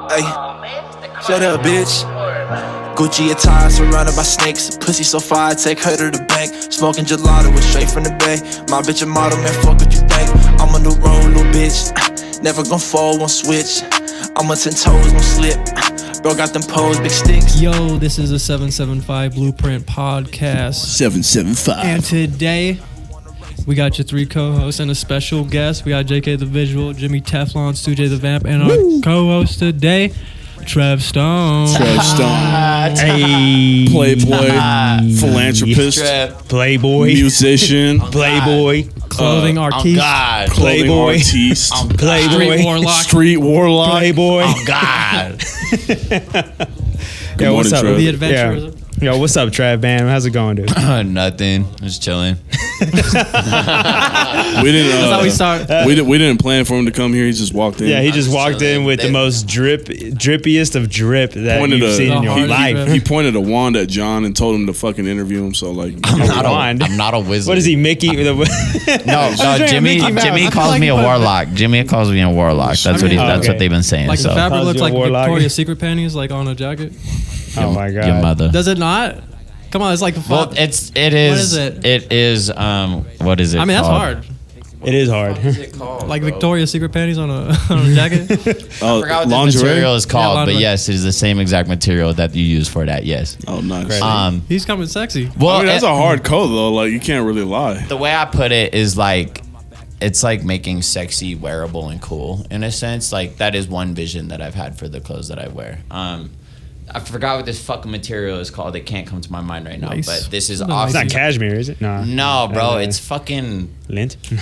Hey, shut up, bitch. Gucci attire surrounded by snakes. Pussy so fire, I take her to the bank. Smoking gelato with straight from the bay. My bitch a model, man, fuck what you think. I'm on the road, little bitch. Never gon' fall, won't switch. I'm on 10 toes, won't slip. Bro got them pose, big sticks. Yo, this is a 775 Blueprint podcast. 775. And today, we got your three co-hosts and a special guest. We got JK the Visual, Jimmy Teflon, Stu J the Vamp, and our co-host today, Trev Stone. Trev Stone. Hey. Playboy. Philanthropist. Playboy. Musician. Playboy. Clothing artiste. God. Clothing Playboy. artiste. Playboy. Street warlock. Street warlock. Playboy. Oh God. Good Yo, what's morning, up? Trev. The adventurers. Yeah. Yo, what's up, Trev, man? How's it going, dude? Nothing. Just chilling. We didn't. That's how we start. We didn't plan for him to come here. He just walked in. Yeah, he just walked in with the most drippiest of drip that Pointed you've seen in your hard life. drip. He pointed a wand at John and told him to fucking interview him. So like, I'm wand. not a wizard. What is he, Mickey? No, Jimmy. Mickey Mouse. Jimmy I calls feel me a like he put- warlock. Jimmy calls me a warlock. That's what okay. they've been saying. Like the so. fabric Calls looks you a like warlock. Victoria's Secret panties, like on a jacket. Oh, my God. Your mother. Does it not? Come on, it's like a Well, fun. it is. What is it? It is. What is it? I mean, that's called? hard. It is hard. Like Victoria's Secret panties on a jacket. I forgot what this material is called, but lingerie. yes, it is the same exact material that you use for that. Yes. oh nice. He's coming sexy. Well, I mean, that's a hard coat though. Like you can't really lie. the way I put it is like, it's like making sexy wearable and cool in a sense. Like that is one vision that I've had for the clothes that I wear. I forgot what this fucking material is called. It can't come to my mind right now. Nice. But this is It's awesome. It's not cashmere, is it? No, bro. It's fucking. lint. It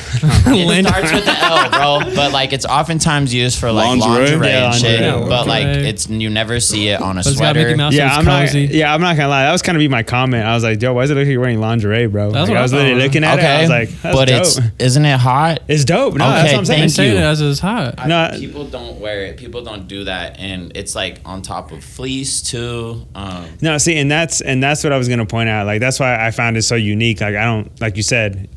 starts with the L, bro. But like, it's oftentimes used for like lingerie, Yeah, and shit. lingerie. But like, Okay. it's you never see it on a But it's got sweater. Mickey Mouse. Yeah, So I'm it's cozy. I'm not gonna lie. That was kind of be my comment. I was like, yo, why does it look like you're wearing lingerie, bro? That's Like, what I was I literally thought. looking at it. I was like, that's but dope. isn't it hot? It's dope. No, that's Okay, what I'm saying. thank Say you. it as it's hot. No, People don't wear it. People don't do that, and it's like on top of fleece too. No, see, and that's what I was gonna point out. Like that's why I found it so unique. Like I don't, like you said,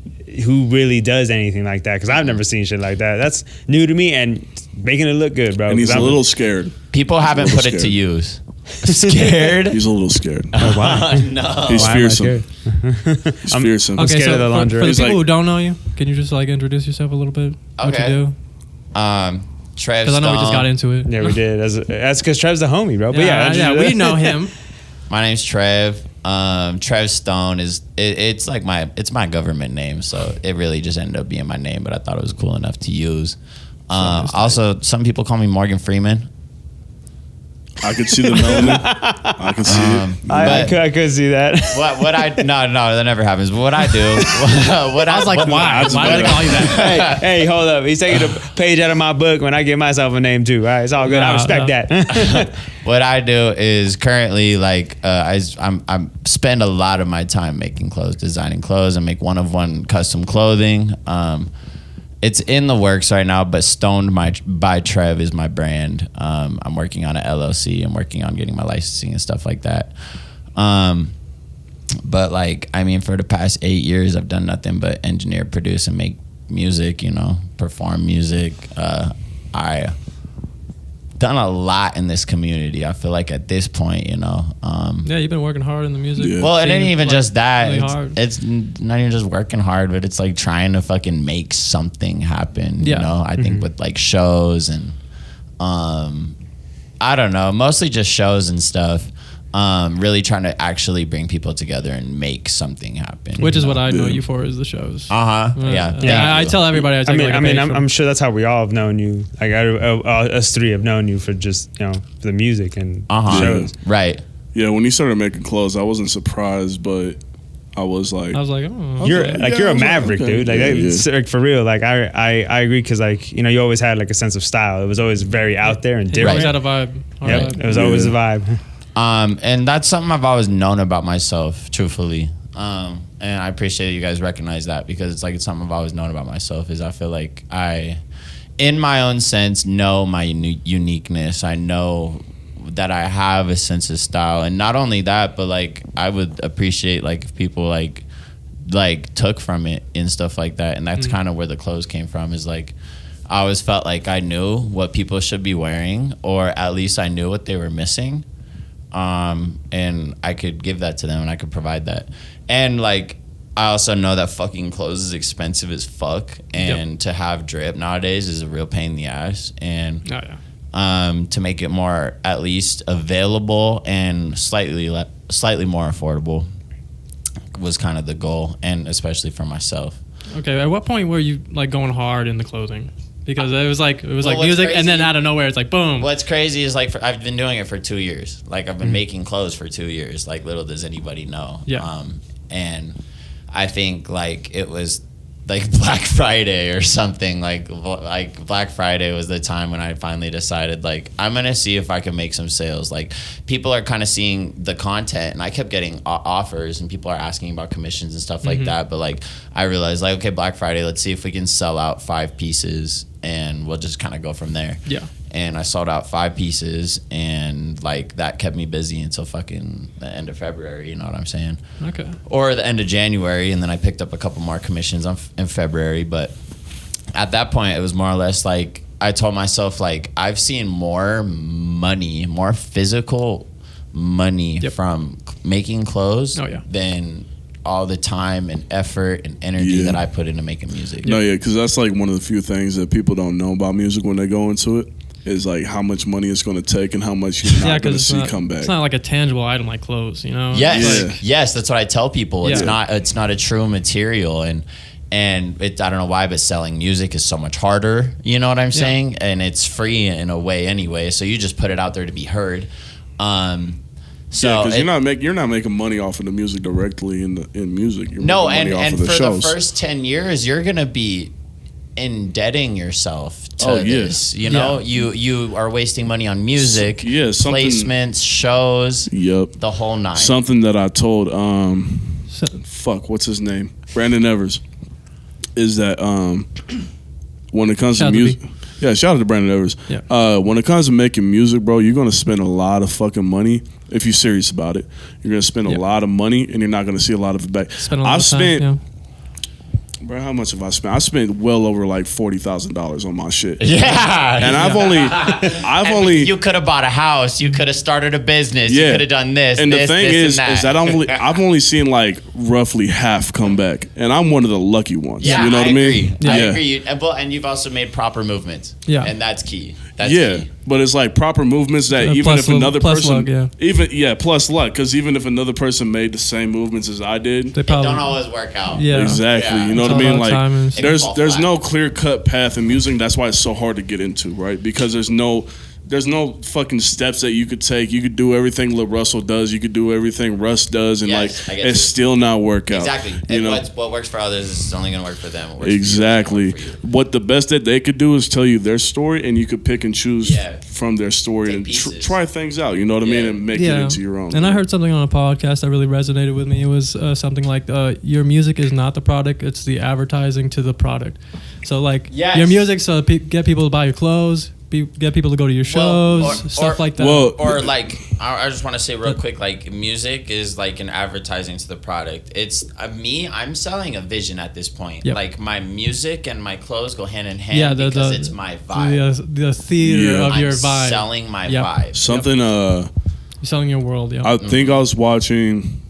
who really does anything like that? Because I've never seen shit like that. That's new to me and making it look good, bro. And he's 'Cause a I'm- little scared. People haven't put it to scared. use. Scared? He's a little scared. Oh, wow. No. He's Why am I fearsome. scared? He's fearsome. I'm Okay, scared so of the for lingerie. the He's people like- who don't know you, can you just like introduce yourself a little bit? What you Okay. do? Trev Because I know we just Stone. got into it. Yeah, we did. That's because Trev's the homie, bro. But yeah, we know him. My name's Trev. Trev Stone it's like it's my government name, so it really just ended up being my name, but I thought it was cool enough to use. Also, some people call me Morgan Freeman. I could see the melanin. I could see it. I could see that. What I no that never happens. But what I do, I was like, why? Why do they call you that? Hey, hold up. He's taking a page out of my book when I give myself a name too. All right, it's all good. I No, respect no. that. What I do is currently like I spend a lot of my time making clothes, designing clothes. I make one-of-one custom clothing. It's in the works right now, but Stoned by Trev is my brand. I'm working on an LLC. I'm working on getting my licensing and stuff like that. But like, I mean, for the past 8 years, I've done nothing but engineer, produce, and make music. Perform music. I done a lot in this community. I feel like at this point, Yeah, you've been working hard in the music. Yeah. well, it ain't scene, even like, just that. really It's, hard. it's not even just working hard, but it's like trying to fucking make something happen. Yeah. I think with like shows and I don't know, mostly just shows and stuff. Really trying to actually bring people together and make something happen. Which is what I know you for, is the shows. Yeah. Thank Yeah, I you. tell everybody. I take I'm sure that's how we all have known you. Like us three have known you for just the music and shows. Right. Yeah, when you started making clothes, I wasn't surprised, but I was like, I was like, oh. You're Okay. like Yeah, you're I a was like, maverick, okay. dude. Like, Yeah, that's, like for real. Like I agree because like you always had like a sense of style. It was always very out there and He different. always had a vibe. Yep, it was always a vibe. And that's something I've always known about myself, truthfully. And I appreciate you guys recognize that, because it's something I've always known about myself, is I feel like I, in my own sense, know my uniqueness. I know that I have a sense of style. And not only that, but like I would appreciate like if people like took from it and stuff like that. And that's kind of where the clothes came from, is like I always felt like I knew what people should be wearing, or at least I knew what they were missing. And I could give that to them and I could provide that. And like I also know that fucking clothes is expensive as fuck, and to have drip nowadays is a real pain in the ass. And to make it more at least available and slightly more affordable was kind of the goal, and especially for myself. Okay, at what point were you like going hard in the clothing? Because it was like what's music, crazy, and then out of nowhere it's like boom. What's crazy is like I've been doing it for 2 years. Like I've been making clothes for 2 years. Like little does anybody know. Yeah. And I think like it was like Black Friday or something. Like Black Friday was the time when I finally decided like I'm gonna see if I can make some sales. Like people are kind of seeing the content, and I kept getting offers, and people are asking about commissions and stuff like that. But like I realized like, okay, Black Friday, let's see if we can sell out 5 pieces, and we'll just kind of go from there. Yeah. And I sold out 5 pieces, and like that kept me busy until fucking the end of February. You know what I'm saying? Okay. Or the end of January, and then I picked up a couple more commissions in February. But at that point, it was more or less like I told myself like I've seen more money, more physical money from making clothes than all the time and effort and energy that I put into making music. No, because that's like one of the few things that people don't know about music when they go into it, is like how much money it's going to take and how much you're not going to see come back. It's not like a tangible item like clothes, you know? Yes, yes, that's what I tell people. It's not a true material, and it, I don't know why, but selling music is so much harder. You know what I'm saying? And it's free in a way anyway, so you just put it out there to be heard. So because you're not making money off of the music directly in music. You're no, making money and off of the for shows. the first 10 years, you're gonna be indebting yourself to this. You know, you are wasting money on music, placements, shows, the whole nine. Something that I told what's his name, Brandon Evers, is that when it comes to music. Yeah, shout out to Brandon Evers. Yeah. When it comes to making music, bro, you're gonna spend a lot of fucking money if you're serious about it. You're gonna spend a lot of money, and you're not gonna see a lot of it back. Bro, how much have I spent? I spent well over like $40,000 on my shit. Yeah, and I've only. You could have bought a house. You could have started a business. You could have done this. And this, the thing is that I've only seen like roughly half come back, and I'm one of the lucky ones. Yeah, you know what I mean? I agree. And you've also made proper movements. Yeah, and that's key. That's key. But it's like proper movements that even if another person, plus luck, because even if another person made the same movements as I did, they don't always work out. Yeah, exactly. You know what I mean? Like there's no clear cut path in music. That's why it's so hard to get into, right? Because there's no fucking steps that you could take. You could do everything Lil Russell does. You could do everything Russ does, and it's still not work out. Exactly. You know? What works for others is only going to work for them. What exactly. What the best that they could do is tell you their story, and you could pick and choose from their story and try things out. You know what I mean? And make it into your own. And I heard something on a podcast that really resonated with me. It was something like, your music is not the product, it's the advertising to the product. So like your music, so get people to buy your clothes, get people to go to your shows, stuff like that. Or like, I just want to say real quick, like music is like an advertising to the product. It's I'm selling a vision at this point. Yep. Like my music and my clothes go hand in hand because it's my vibe. The theater of your vibe. I'm selling my vibe. Something. You're selling your world. Yeah. I think I was watching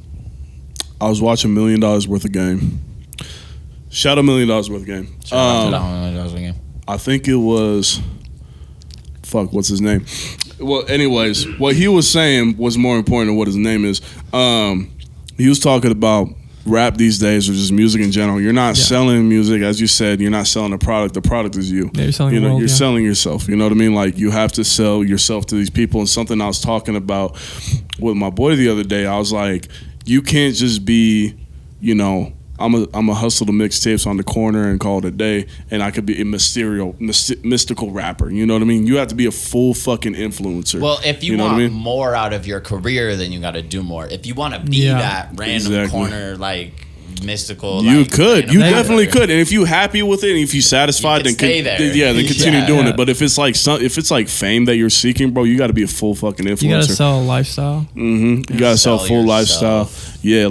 $1 million worth of game. Shout out $1 million worth of game. Shout out to that $1 million worth of game. I think it was. What's his name? Well, anyways, what he was saying was more important than what his name is. He was talking about rap these days, or just music in general. You're not selling music, as you said. You're not selling a product. The product is you. Yeah, you're selling you're selling yourself. You know what I mean? Like you have to sell yourself to these people. And something I was talking about with my boy the other day, I was like, you can't just be, I'm a hustle to mixtapes on the corner and call it a day, and I could be a mystical rapper. You know what I mean? You have to be a full fucking influencer. Well, if you want more out of your career, then you got to do more. If you want to be that random corner like mystical. You like, could. You They- definitely could. And if you happy with it, and if you satisfied, You then can stay there. yeah, then continue doing Yeah. it. But if it's like fame that you're seeking, bro, you got to be a full fucking influencer. You gotta sell a lifestyle. You gotta sell Sell full yourself. lifestyle. Yeah,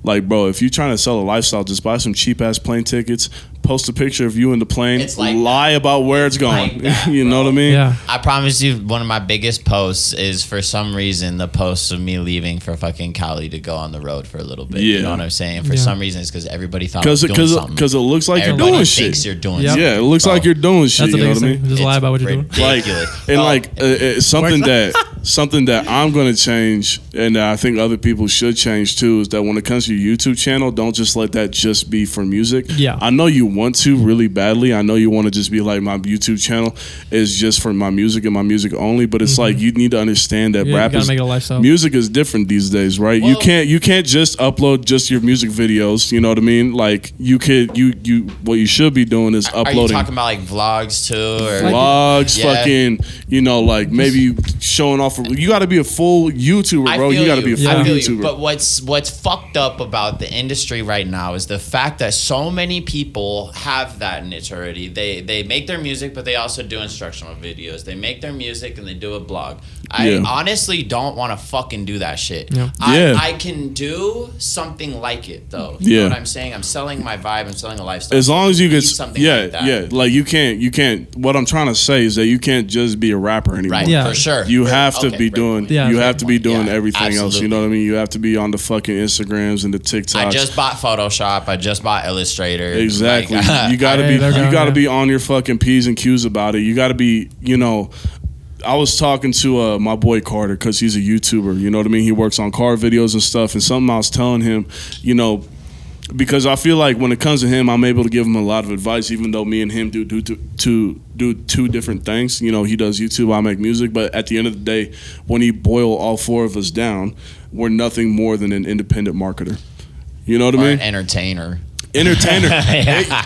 like bro, if you're trying to sell a lifestyle, just buy some cheap ass plane tickets, post a picture of you in the plane, It's like lie about where it's going. like that, You know what I mean? Yeah. I promise you, one of my biggest posts is for some reason the post of me leaving for fucking Cali to go on the road for a little bit. Yeah. You know what I'm saying? For Yeah. some reason, it's because everybody thought I was doing something. Because it looks like Everybody you're doing thinks shit. you're doing Yep. something. Yeah, it looks bro. like you're doing shit. That's the You know what biggest I mean? thing. Just lie about what you're doing. Like Ridiculous. and Oh, like it's something that I'm gonna change, and I think other people should change too, is that when it comes to your YouTube channel, don't just let that just be for music. Yeah. I know you want to really badly. I know you want to just be like, my YouTube channel is just for my music and my music only. But it's like, you need to understand that Yeah, you rap gotta is make it a lifestyle. music is different these days, right? Well- you can't just upload just your music videos. You know what I mean? Like you what you should be doing is Are you uploading talking about like vlogs too? Or vlogs, Yeah. fucking, like maybe showing off. You got to be a full YouTuber, bro. You got to be a full I feel YouTuber. you. But what's fucked up about the industry right now is the fact that so many people have that niche already. They make their music, but they also do instructional videos. They make their music and they do a blog. I Yeah. honestly don't want to fucking do that shit. Yeah. Yeah. I can do something like it though. You Yeah. know what I'm saying? I'm selling my vibe. I'm selling a lifestyle. As long as you Need get something yeah, like that. yeah. Like you can't. What I'm trying to say is that you can't just be a rapper anymore. Right, Yeah. for sure. You have to Okay, be great doing. point. Yeah, you fair have to be doing Yeah, everything else. You know absolutely. what I mean? You have to be on the fucking Instagrams and the TikToks. I just bought Photoshop. I just bought Illustrator. Exactly. Like, You gotta Hey, be. they're You gone, gotta yeah. be on your fucking P's and Q's about it. You gotta be. I was talking to my boy Carter because he's a YouTuber. You know what I mean? He works on car videos and stuff. And something I was telling him, because I feel like when it comes to him, I'm able to give him a lot of advice, even though me and him do two different things. He does YouTube, I make music. But at the end of the day, when you boil all four of us down, we're nothing more than an independent marketer. You know what I or mean? an entertainer. Entertainer.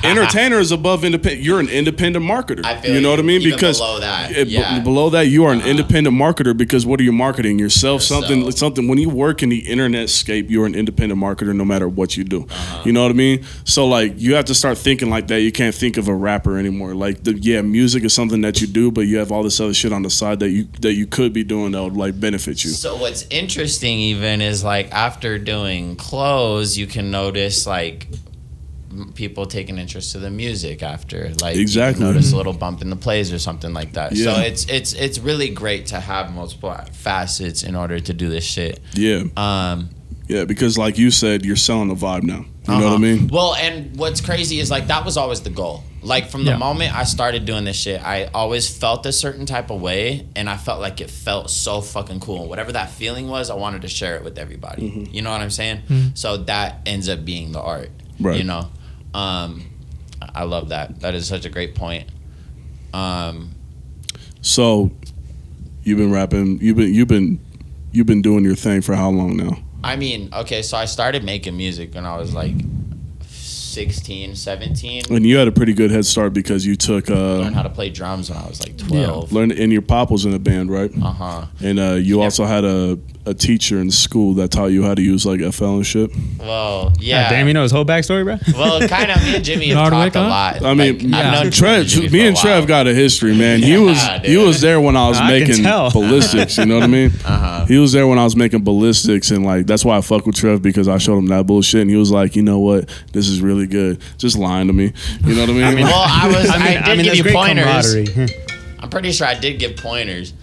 Entertainer is above independent. You're an independent marketer. I feel You know what I mean? even Because below that, below that, you are an independent marketer. Because what are you marketing? Yourself. Yourself. Something. When you work in the internet scape, you're an independent marketer, no matter what you do. Uh-huh. You know what I mean? So like, you have to start thinking like that. You can't think of a rapper anymore. Like, music is something that you do, but you have all this other shit on the side that you could be doing that would like benefit you. So what's interesting even is like after doing clothes, you can notice like people taking interest to the music after, like Exactly. you can notice a little bump in the plays or something like that. Yeah. So it's really great to have multiple facets in order to do this shit. Yeah. Yeah, because like you said, you're selling a vibe now. You know what I mean? Well, and what's crazy is like that was always the goal. Like from the Yeah. moment I started doing this shit, I always felt a certain type of way, and I felt like it felt so fucking cool. And whatever that feeling was, I wanted to share it with everybody. Mm-hmm. You know what I'm saying? So that ends up being the art. Right. You know, I love that. That is such a great point. So, you've been rapping. You've been doing your thing for how long now? I mean, okay, so I started making music when I was like 16, 17. And you had a pretty good head start because you took Learned how to play drums when I was like 12. learned, and your pop was in a band, right? Uh-huh. And you also had a teacher in school that taught you how to use like FL and shit. Well, yeah. God damn, you know his whole backstory, bro? Well, kind of. Me and Jimmy have Hard talked work, a huh? lot. I mean, Like, I've known Trev, Jimmy for me a and Trev while. got a history, man. He dude. was there when I was I can making tell. ballistics. You know what I mean? He was there when I was making ballistics, and like that's why I fuck with Trev, because I showed him that bullshit, and he was like, you know what, this is really good. Just lying to me. You know what I mean? Well, I did give that's you great pointers. camaraderie. I'm pretty sure I did give pointers.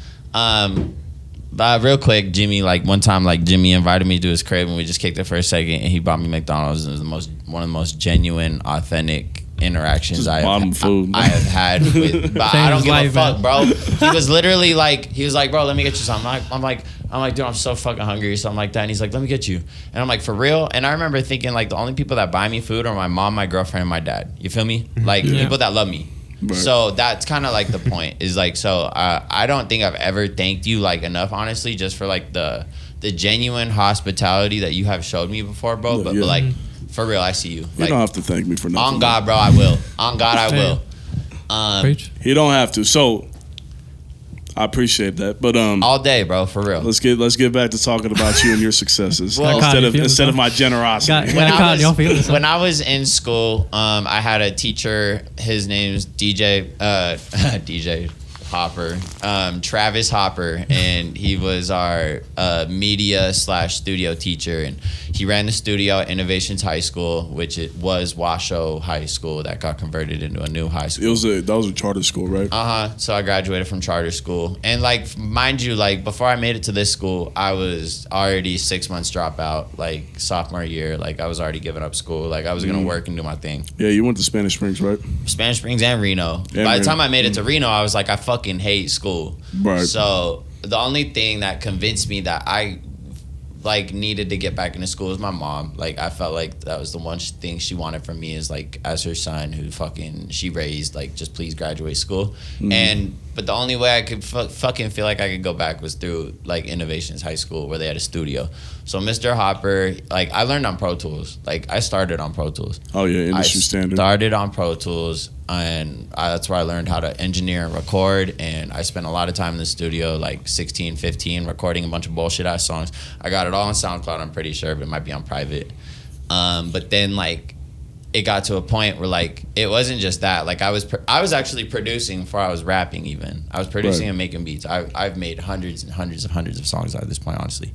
But real quick, Jimmy, like one time, like Jimmy invited me to his crib and we just kicked it for a second, and he bought me McDonald's. It was one of the most genuine, authentic interactions Just I bought him have, food. I have had with. But I don't Famous give life, a fuck, man. bro. He was literally like, bro, let me get you something. I'm like, dude, I'm so fucking hungry or something like that. And he's like, let me get you. And I'm like, for real? And I remember thinking like the only people that buy me food are my mom, my girlfriend, and my dad. You feel me? Like people that love me. Right. So that's kind of like the point is like, so I don't think I've ever thanked you like enough, honestly, just for like the genuine hospitality that you have showed me before, bro. But like for real, I see you. You Like, don't have to thank me for nothing. on God, bro, I will. On God, I will. Preach. He don't have to. So I appreciate that, but all day, bro, for real. let's get back to talking about you and your successes Well, instead of my generosity. When I was in school, I had a teacher. His name's DJ DJ Hopper, Travis Hopper, and he was our media / studio teacher, and he ran the studio at Innovations High School, which it was Washoe High School that got converted into a new high school. That was a charter school, right? So I graduated from charter school, and like, mind you, like before I made it to this school, I was already 6 months dropout, like sophomore year. Like I was already giving up school. Like I was gonna work and do my thing. Yeah, you went to Spanish Springs, right? Spanish Springs and Reno. By the time I made it to Reno, I was like, I fucking hate school. Right. So the only thing that convinced me that I like needed to get back into school was my mom. Like I felt like that was the one thing she wanted from me, is like, as her son who she raised, like, just please graduate school. But the only way I could fucking feel like I could go back was through like Innovations High School, where they had a studio. So Mr. Hopper, like I learned on Pro Tools. Like I started on Pro Tools. Oh yeah, industry standard. Started on Pro Tools, and that's where I learned how to engineer and record. And I spent a lot of time in the studio, like 16, 15, recording a bunch of bullshit ass songs. I got it all on SoundCloud, I'm pretty sure, but it might be on private. But then like it got to a point where like it wasn't just that. Like I was actually producing before I was rapping. Even I was producing and making beats. I've made hundreds and hundreds of songs at this point, honestly.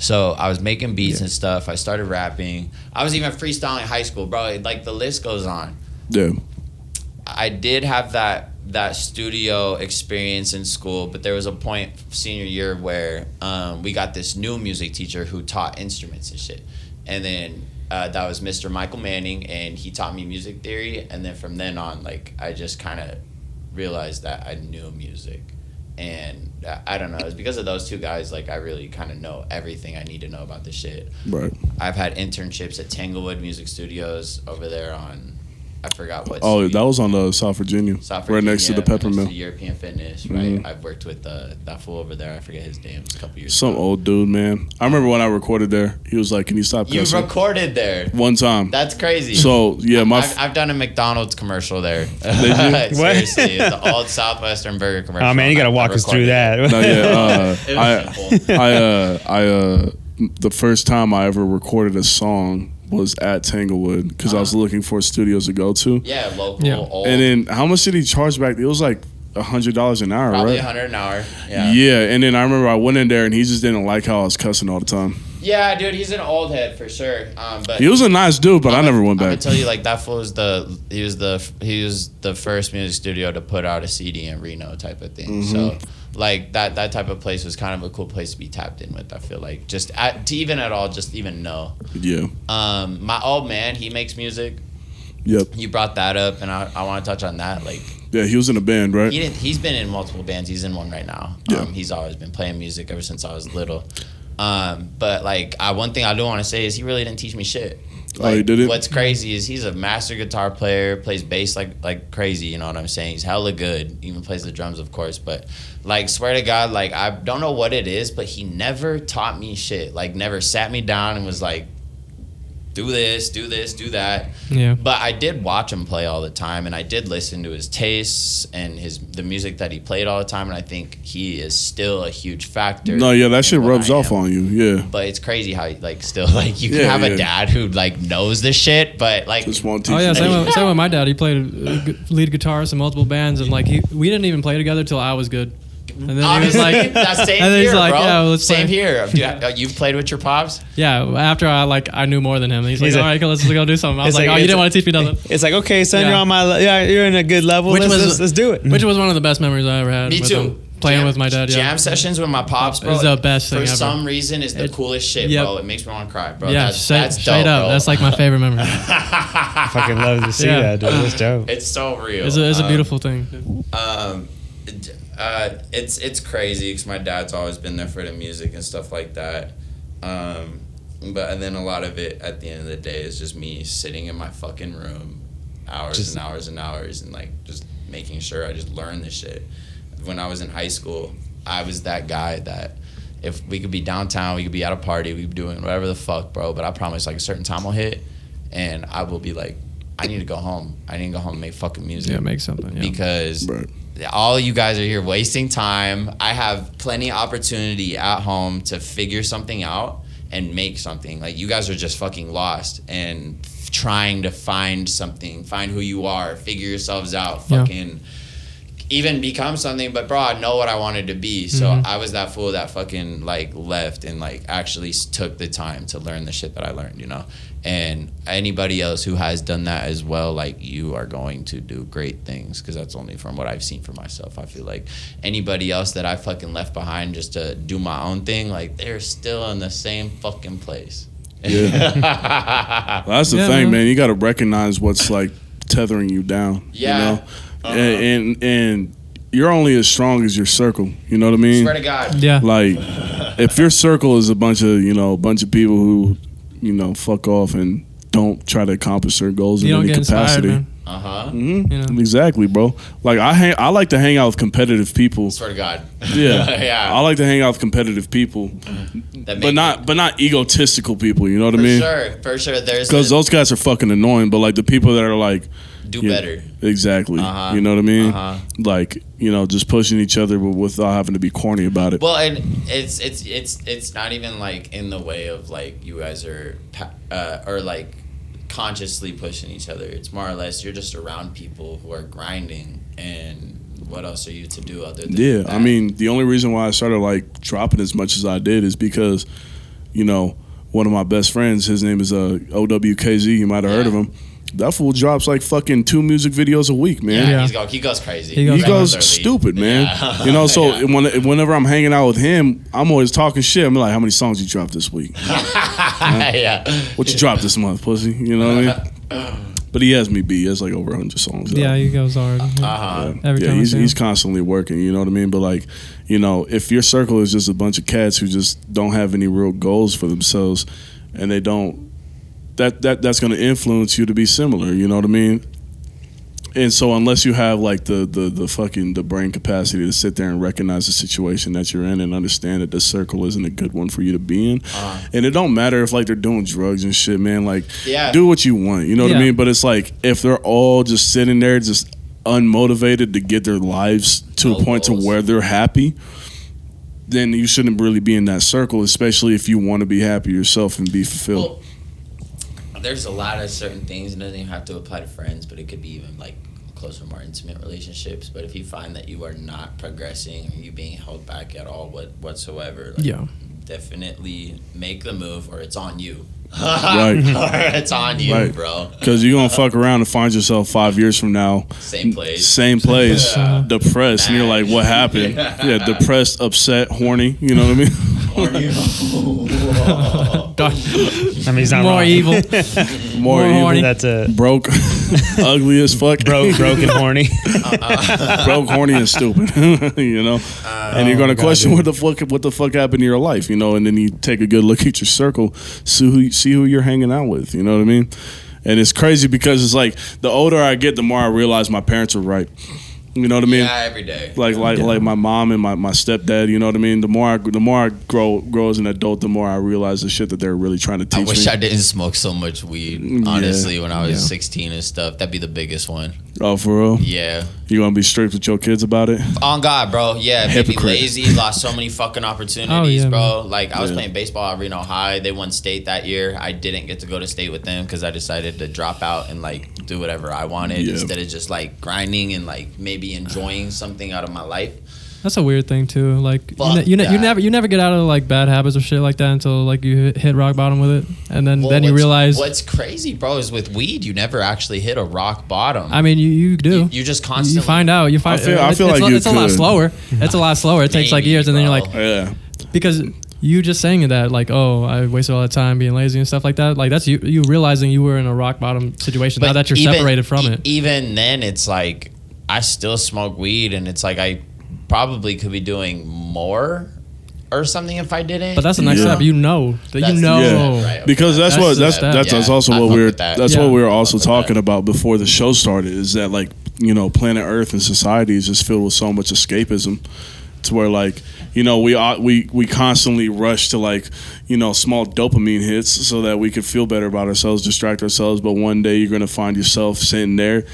So I was making beats and stuff. I started rapping. I was even freestyling in high school, bro. Like the list goes on. Yeah. I did have that studio experience in school, but there was a point senior year where we got this new music teacher who taught instruments and shit. And then that was Mr. Michael Manning, and he taught me music theory. And then from then on, like I just kind of realized that I knew music. And I don't know, it's because of those two guys, like I really kind of know everything I need to know about this shit. Right. I've had internships at Tanglewood Music Studios over there on, I forgot what. Oh, that was on South Virginia. Right next to the Pepper Mill. European Fitness, right? I've worked with that fool over there. I forget his name. It was a couple years ago. Some old dude, man. I remember when I recorded there. He was like, "Can you stop cussing?" You recorded there one time. That's crazy. So yeah, I've done a McDonald's commercial there. Did you? Seriously, the old Southwestern Burger commercial. Oh man, you gotta walk us through that. No, yeah. The first time I ever recorded a song was at Tanglewood because I was looking for studios to go to. Yeah, local. Yeah. Old. And then how much did he charge back? It was like $100 an hour, probably right? $100 an hour. Yeah. Yeah, and then I remember I went in there and he just didn't like how I was cussing all the time. Yeah, dude, he's an old head for sure. But he was a nice dude, but I never went back. I'm gonna tell you, like that fool was he was the first music studio to put out a CD in Reno type of thing. So like that type of place was kind of a cool place to be tapped in with. I feel like just to even know. Yeah. My old man, he makes music. Yep. You brought that up, and I want to touch on that. Like, yeah, he was in a band, right? He's been in multiple bands. He's in one right now. Yeah. He's always been playing music ever since I was little. But like, one thing I do want to say is he really didn't teach me shit. Like, he didn't? What's crazy is he's a master guitar player, plays bass like crazy, you know what I'm saying? He's hella good, even plays the drums, of course. But like, swear to God, like I don't know what it is, but he never taught me shit. Like, never sat me down and was like, do this, do that. Yeah. But I did watch him play all the time, and I did listen to his tastes and the music that he played all the time, and I think he is still a huge factor. No, yeah, that shit rubs off on you, yeah. But it's crazy how like still like you can have a dad who like knows the shit, but like just won't teach. Oh yeah, same with my dad. He played lead guitarist in multiple bands, and like we didn't even play together till I was good. And then he was like, "That's same and then here, he's like, bro. Yeah, let's same play. here. You've played with your pops? Yeah. After I knew more than him. He's like, all right, let's go do something. I was like, oh, you didn't want to teach me nothing. It's like, okay, son, you're on you're in a good level. Let's do it. Which was one of the best memories I ever had. Me with too. him. Playing with my dad. Jam sessions with my pops, bro. It's the best thing for ever. some reason, it's the coolest shit, bro. It makes me want to cry, bro. Yeah, that's straight dope, up. bro. That's like my favorite memory. I fucking love to see that, dude. That's dope. It's so real. It's a beautiful thing. It's crazy because my dad's always been there for the music and stuff like that. But then a lot of it at the end of the day is just me sitting in my fucking room hours and hours and hours and like just making sure I just learn this shit. When I was in high school, I was that guy that if we could be downtown, we could be at a party, we'd be doing whatever the fuck, bro. But I promise, like a certain time will hit, and I will be like, I need to go home. I need to go home and make fucking music. Yeah, make something. Yeah. Because all you guys are here wasting time. I have plenty of opportunity at home to figure something out and make something. Like, you guys are just fucking lost and trying to find something, find who you are, figure yourselves out, fucking even become something. But bro, I know what I wanted to be. So I was that fool that fucking like left and like actually took the time to learn the shit that I learned, you know? And anybody else who has done that as well, like, you are going to do great things, because that's only from what I've seen for myself. I feel like anybody else that I fucking left behind just to do my own thing, like, they're still in the same fucking place. Yeah. That's the thing, man. You got to recognize what's like tethering you down. Yeah. You know? And you're only as strong as your circle. You know what I mean? Swear to God. Yeah. Like, if your circle is a bunch of people who, you know, fuck off and don't try to accomplish their goals in any capacity. Inspired, Mm-hmm. You know? Exactly, bro. Like, I like to hang out with competitive people. Swear to God. Yeah. Yeah. I like to hang out with competitive people, but not egotistical people. You know what I mean? For sure. Because those guys are fucking annoying. But like the people that are like, do better. Exactly. You know what I mean? Like, you know, just pushing each other without having to be corny about it. Well, and it's not even like in the way of like you guys are or like consciously pushing each other. It's more or less you're just around people who are grinding, and what else are you to do other than that? I mean, the only reason why I started like dropping as much as I did is because, you know, one of my best friends, his name is OWKZ, you might have heard of him. That fool drops like fucking 2 music videos a week, man. Yeah, he goes crazy. He goes stupid, man. Yeah. You know, so whenever I'm hanging out with him, I'm always talking shit. I'm like, how many songs you dropped this week? Yeah. What you dropped this month, pussy? You know what I mean? But he has me beat. He has like over 100 songs. Yeah, he goes hard. Every time he's constantly working. You know what I mean? But like, you know, if your circle is just a bunch of cats who just don't have any real goals for themselves, and they don't, that's going to influence you to be similar. You know what I mean? And so unless you have like the brain capacity to sit there and recognize the situation that you're in and understand that this circle isn't a good one for you to be in, and it don't matter if like they're doing drugs and shit, man. Like, do what you want. You know what I mean? But it's like if they're all just sitting there, just unmotivated to get their lives to a point to where they're happy, then you shouldn't really be in that circle, especially if you want to be happy yourself and be fulfilled. Well, there's a lot of certain things, and it doesn't even have to apply to friends, but it could be even like closer, more intimate relationships. But if you find that you are not progressing or you being held back at all whatsoever, like, definitely make the move, or it's on you. Right. Or it's on you, bro. Because you're going to fuck around and find yourself 5 years from now. Same place. Depressed. And you're like, what happened? Yeah, depressed, upset, horny. You know what I mean? I mean, he's not more wrong. evil. More evil. horny. That's a broke, ugly as fuck. broken, horny. Broke, horny, and stupid. You know? And you're going to question what the fuck happened to your life, you know? And then you take a good look at your circle, see who you're hanging out with. You know what I mean? And it's crazy because it's like the older I get, the more I realize my parents were right. You know what I mean? Yeah, every day. Like my mom and my stepdad. You know what I mean? The more I grow as an adult, the more I realize the shit that they're really trying to teach me. I wish I didn't smoke so much weed. Honestly, when I was 16 and stuff, that'd be the biggest one. Oh, for real? Yeah. You gonna be strict with your kids about it? On God, bro. Yeah, made me lazy. Lost so many fucking opportunities, bro. Man. Like, I was playing baseball at Reno High. They won state that year. I didn't get to go to state with them because I decided to drop out and like do whatever I wanted instead of just like grinding and like maybe enjoying something out of my life. That's a weird thing too. Like you that. never get out of like bad habits or shit like that until like you hit rock bottom with it, and then you realize. What's crazy, bro, is with weed you never actually hit a rock bottom. I mean, you do. You just constantly. You find out. I feel like it's a lot slower. It's a lot slower. It takes like years, and then you're like, because you just saying that like, oh, I wasted all that time being lazy and stuff like that. Like that's you realizing you were in a rock bottom situation. Now that you're separated from it. Even then, it's like I still smoke weed, and it's like I probably could be doing more or something if I didn't. But that's the next step. You know that you know. Yeah. Right, okay. Because that's also what we were also talking about before the show started. Is that like, you know, planet Earth and society is just filled with so much escapism, to where like, you know, we constantly rush to like, you know, small dopamine hits so that we can feel better about ourselves, distract ourselves. But one day you're gonna find yourself sitting there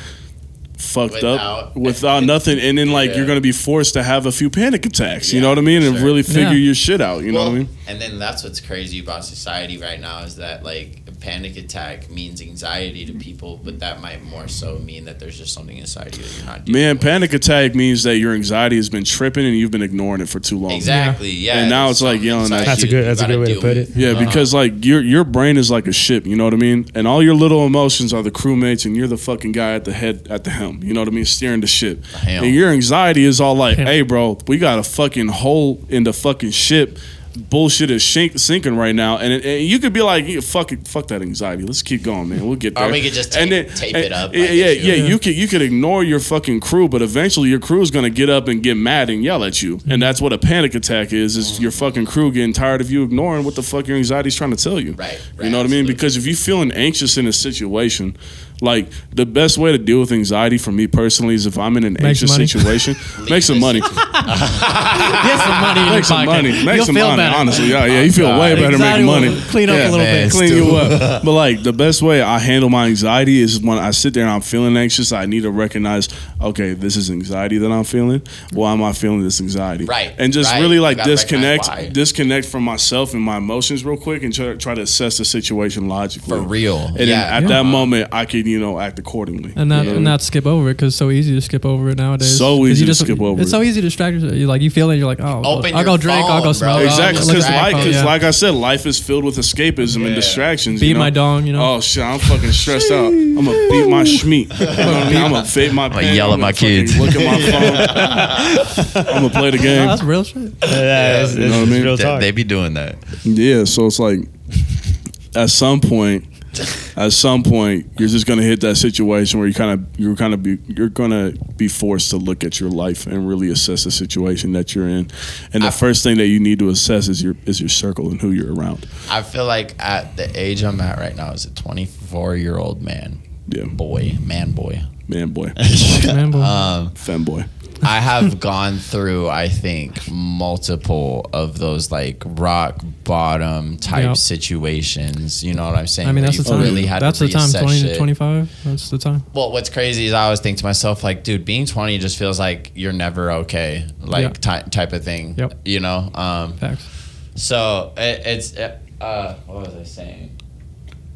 fucked up without nothing, and then like you're gonna be forced to have a few panic attacks. You know what I mean? And really figure your shit out. You know what I mean? And then that's what's crazy about society right now is that like a panic attack means anxiety to people, but that might more so mean that there's just something inside you that you're not dealing with. Panic attack means that your anxiety has been tripping and you've been ignoring it for too long. Exactly. Yeah. And now it's like yelling at That's a good way to put it. Yeah, because like your brain is like a ship, you know what I mean? And all your little emotions are the crewmates, and you're the fucking guy at the head at the helm. You know what I mean? Steering the ship. And your anxiety is all like, hey, bro, we got a fucking hole in the fucking ship. Bullshit is sinking right now, and you could be like, fuck that anxiety. Let's keep going, man. We'll get there. Or we could just tape it up. You could ignore your fucking crew, but eventually your crew is gonna get up and get mad and yell at you, and that's what a panic attack is your fucking crew getting tired of you ignoring what the fuck your anxiety is trying to tell you. Right. You know what I mean? Because if you're feeling anxious in a situation, like the best way to deal with anxiety for me personally is if I'm in an anxious situation, make some money. Get some money in your Make some pocket. money. Make You'll some feel money. better. Honestly, yeah, you feel way better Anxiety making will money. clean up a little bit. Clean you up. But like the best way I handle my anxiety is when I sit there and I'm feeling anxious. I need to recognize, okay, this is anxiety that I'm feeling. Why am I feeling this anxiety? Right. And just Right. really like You gotta recognize why. disconnect from myself and my emotions real quick, and try to assess the situation logically. For real. And then at that moment, I could act accordingly. And not skip over it, because it's so easy to skip over it nowadays. So easy you to skip over It's it. so easy to distract yourself. You feel it, you're like, oh, Open I'll go your drink, I'll go phone, smoke. bro. Exactly, I'll look because at my phone, like I said, life is filled with escapism and distractions. Beat my dong, Oh shit, I'm fucking stressed out. I'm gonna beat my schmeat. You know what I mean? I'm gonna vape my pen. yell at my kids. Look at my phone. I'm gonna play the game. Oh, that's real shit. That's you know what I mean? real talk. They be doing that. Yeah, so it's like at some point you're just gonna hit that situation where you're gonna be forced to look at your life and really assess the situation that you're in. And the first thing that you need to assess is your circle and who you're around. I feel like at the age I'm at right now is a 24-year-old man. Yeah. Man boy. Man boy. Man, boy. Femboy. I have gone through, I think, multiple of those like rock bottom type situations. You know what I'm saying? I mean, that's the time. Really had That's to the time. reassess 20 to shit. 25. That's the time. Well, what's crazy is I always think to myself, like, dude, being 20 just feels like you're never okay, like type of thing. Yep. You know. Facts. So it's what was I saying?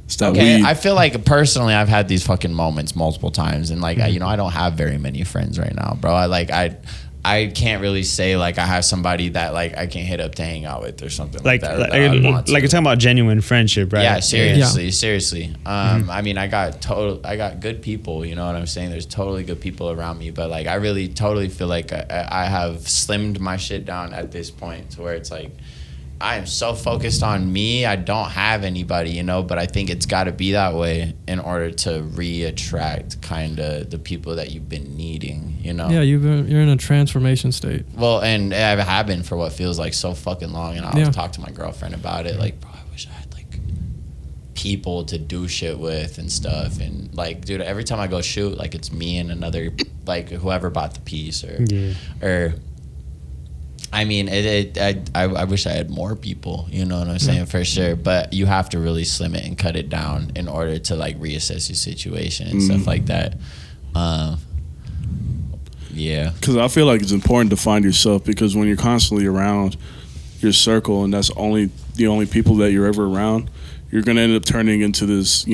It's that Okay, weed. I feel like personally I've had these fucking moments multiple times, and like I don't have very many friends right now, bro. I can't really say like I have somebody that like I can hit up to hang out with or something like that. Like you're talking about genuine friendship, right? Yeah, seriously. I mean, I got good people. You know what I'm saying? There's totally good people around me, but like I really totally feel like I have slimmed my shit down at this point to where it's like I am so focused on me. I don't have anybody, you know, but I think it's got to be that way in order to re-attract kind of the people that you've been needing, you know? Yeah, you're in a transformation state. Well, and I have been for what feels like so fucking long, and I always talk to my girlfriend about it. Like, bro, I wish I had like people to do shit with and stuff. And like, dude, every time I go shoot, like it's me and another, like whoever bought the piece or I mean, I wish I had more people, you know what I'm saying, for sure. But you have to really slim it and cut it down in order to like reassess your situation and stuff like that. Yeah. Because I feel like it's important to find yourself, because when you're constantly around your circle and that's the only people that you're ever around, you're gonna end up turning into this,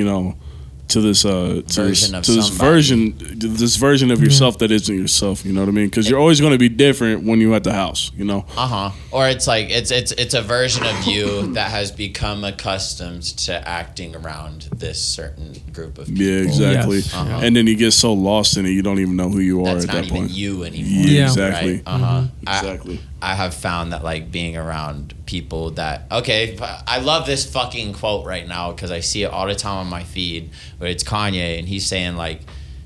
version of yourself that isn't yourself. You know what I mean? Because you're always going to be different when you're at the house. You know. Or it's like it's a version of you that has become accustomed to acting around this certain group of people. Yeah, exactly. Yes. And then you get so lost in it, you don't even know who you are That's at not that even point. you anymore. Yeah, exactly. Right? Exactly. I have found that like being around people that I love this fucking quote right now because I see it all the time on my feed, but it's Kanye and he's saying like,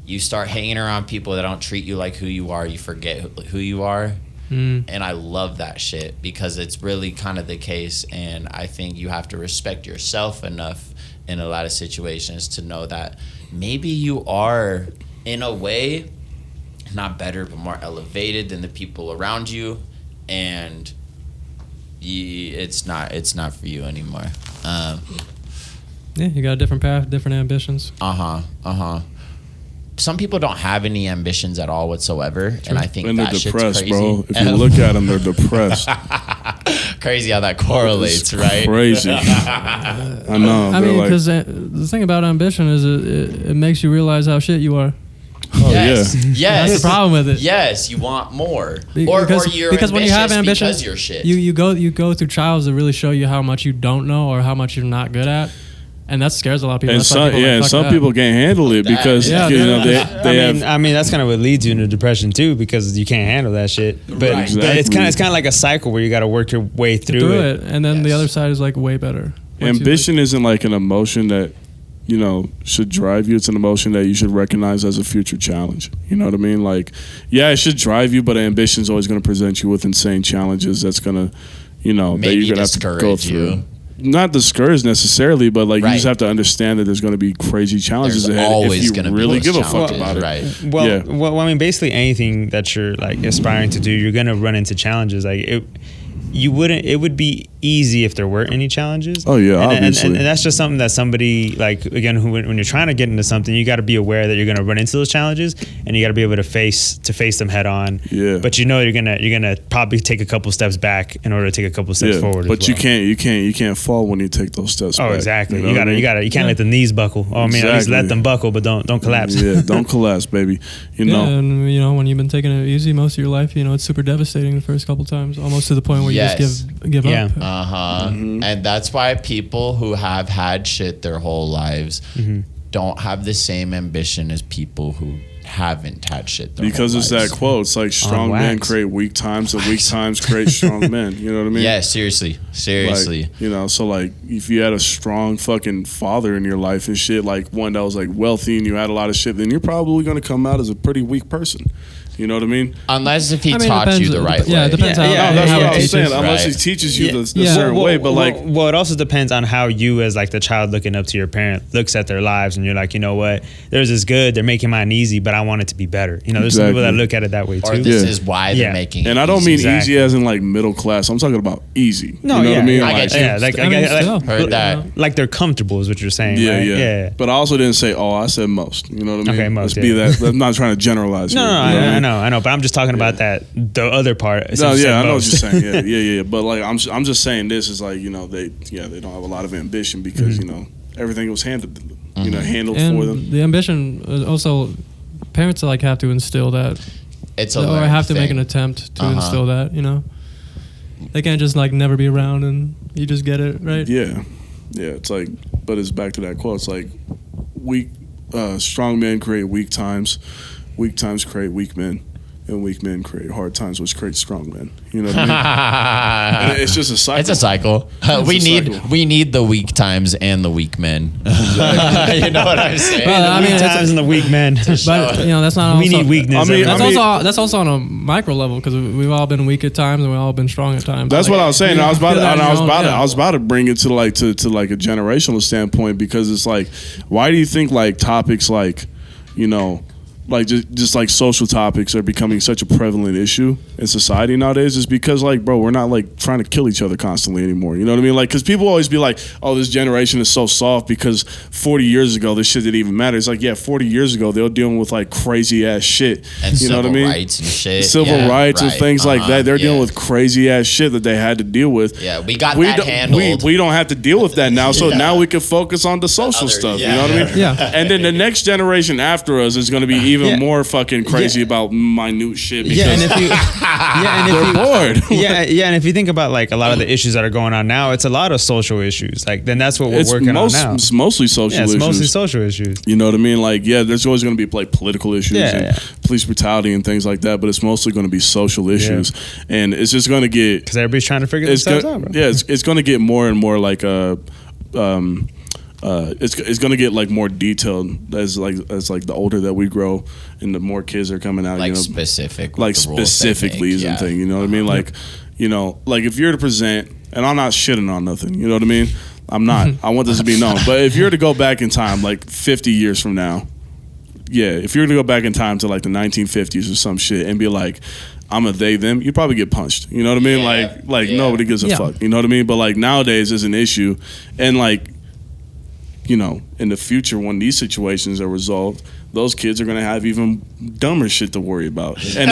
you start hanging around people that don't treat you like who you are, you forget who you are. And I love that shit because it's really kind of the case, and I think you have to respect yourself enough in a lot of situations to know that maybe you are in a way not better but more elevated than the people around you, and it's not for you anymore. Yeah, you got a different path, different ambitions. some people don't have any ambitions at all whatsoever, and I think and that they're shit's depressed, crazy. bro. If you look at them, they're depressed. Crazy how that correlates, right? Crazy. I know. I they're mean, like, because the thing about ambition is it makes you realize how shit you are. oh Yes. yeah. Yes. That's the problem with it. Yes, you want more, Because, or you're because when you have ambitious ambition, because you're shit. you go through trials that really show you how much you don't know or how much you're not good at, and that scares a lot of people. And That's why some, people yeah, and fuck some that. people can't handle it because Yeah, you know yeah. they have. I mean, that's kind of what leads you into depression too, because you can't handle that shit. But, Right. but it's Exactly. kind of like a cycle where you got to work your way through do it. it, and then the Yes. other side is like way better. Once you, Ambition isn't like an emotion that, you know, should drive you. It's an emotion that you should recognize as a future challenge. You know what I mean? Like, yeah, it should drive you, but ambition is always going to present you with insane challenges that's going to, you know, that Maybe you're going to have to go discourage through. you. Not discouraged necessarily, but like you Right. just have to understand that there's going to be crazy challenges There's ahead always if you going to be really those give a fuck challenges, about it. right? Well, Yeah. well, I mean, basically anything that you're like aspiring to do, you're gonna run into challenges. Like it would be easy if there weren't any challenges. Oh, yeah, and, obviously. and that's just something that somebody like again, who, when you're trying to get into something, you got to be aware that you're gonna run into those challenges, and you got to be able to face them head on. Yeah. But you know you're gonna probably take a couple steps back in order to take a couple steps Yeah, forward. but as you well. can't fall when you take those steps. Oh, back, exactly. know You what I mean? can't let the knees buckle. Oh, I mean, at least Exactly. let them buckle, but don't collapse. Yeah, don't collapse, baby. You know. Yeah, and you know when you've been taking it easy most of your life, you know it's super devastating the first couple times, almost to the point where Yes. you just give Yeah. up. Uh-huh. And that's why people who have had shit their whole lives don't have the same ambition as people who haven't had shit their Because whole it's lives. that quote. It's like strong men wax. create weak times, and weak times create strong men. You know what I mean? Yeah, seriously. Like, you know, so like if you had a strong fucking father in your life and shit, like one that was like wealthy and you had a lot of shit, then you're probably gonna come out as a pretty weak person. You know what I mean? Unless if he I mean, it taught you depends- the right way. yeah, it depends Yeah, how. yeah, No, that's how what it I was teaches. saying. Unless Right. he teaches you Yeah. the certain way, but like, well, it also depends on how you, as like the child looking up to your parent, looks at their lives, and you're like, you know what, theirs is good. They're making mine easy, but I want it to be better. You know, there's some people that Exactly. look at it that way Or too. this Yeah. is why Yeah. they're making it and I don't easy. mean Exactly. easy as in like middle class. I'm talking about easy. No, you know yeah, what I mean? yeah, I Like, get you. yeah, like, I mean, still. Heard that. like they're comfortable, is what you're saying, yeah, right? yeah, But I also didn't say, oh, I said most. You know what I mean? Okay, most, Let's be yeah. that. I'm not trying to generalize. No, here, no, you know what I know, but I'm just talking about that the other part. since No, you said yeah, I know what most. you're saying. Yeah. But like, I'm just saying this is like, you know, they don't have a lot of ambition because you know everything was handled for And them. the ambition also, parents like have to instill that, It's a or learned have to make thing. an attempt to Uh-huh. instill that. You know, they can't just like never be around and you just get it right. Yeah. It's like, but it's back to that quote. It's like, strong men create weak times create weak men, and weak men create hard times, which create strong men. You know what I mean? And it's just a cycle. It's a cycle. cycle. We need the weak times and the weak men. you know what I'm saying? Well, I mean, Weak it's- times and the weak men. But you know, that's not. We also, need weakness. I mean, That's also on a micro level because we've all been weak at times and we've all been strong at times. That's what I was saying. you I was about feel to, that and in I was your about own- to, I was about to bring it to like to like a generational standpoint, because it's like, why do you think like topics like, you know, like just like social topics are becoming such a prevalent issue in society nowadays? Is because like, bro, we're not like trying to kill each other constantly anymore. You know what I mean? Like, because people always be like, oh, this generation is so soft because 40 years ago this shit didn't even matter. It's like, yeah, 40 years ago they were dealing with like crazy ass shit. And you know civil what I mean? rights and shit. Civil Yeah, rights and right. things like that. They're dealing Yeah. with crazy ass shit that they had to deal with. Yeah, we got that don't- handled. We don't have to deal with that now. So Yeah. now we can focus on the social other- stuff. yeah. You know what I mean? Yeah. And then the next generation after us is going to be even Yeah. more fucking crazy about minute shit because Yeah, and if you, yeah, and if they're you, bored. yeah, and if you think about like a lot of the issues that are going on now, it's a lot of social issues. Like then that's what we're It's working on now. it's mostly social Yeah, it's issues. mostly social issues. You know what I mean? Like, yeah, there's always going to be like political issues Yeah, and yeah. police brutality and things like that, but it's mostly going to be social issues, and it's just going to get Because everybody's trying to figure it's themselves go- out, bro. yeah, it's going to get more and more like it's going to get like more detailed as the older that we grow and the more kids are coming out. like you know, specific. with like the rules they specifically make, is yeah. the thing. You know what I mean? Like, you know, like if you're to present, and I'm not shitting on nothing. You know what I mean? I'm not. I want this to be known. But if you're to go back in time, like 50 years from now, yeah, if you're to go back in time to like the 1950s or some shit and be like, I'm a they them, you'd probably get punched. You know what I mean? Yeah, Like yeah. nobody gives a Yeah. fuck. You know what I mean? But like nowadays is an issue, and like in the future when these situations are resolved, those kids are going to have even dumber shit to worry about. And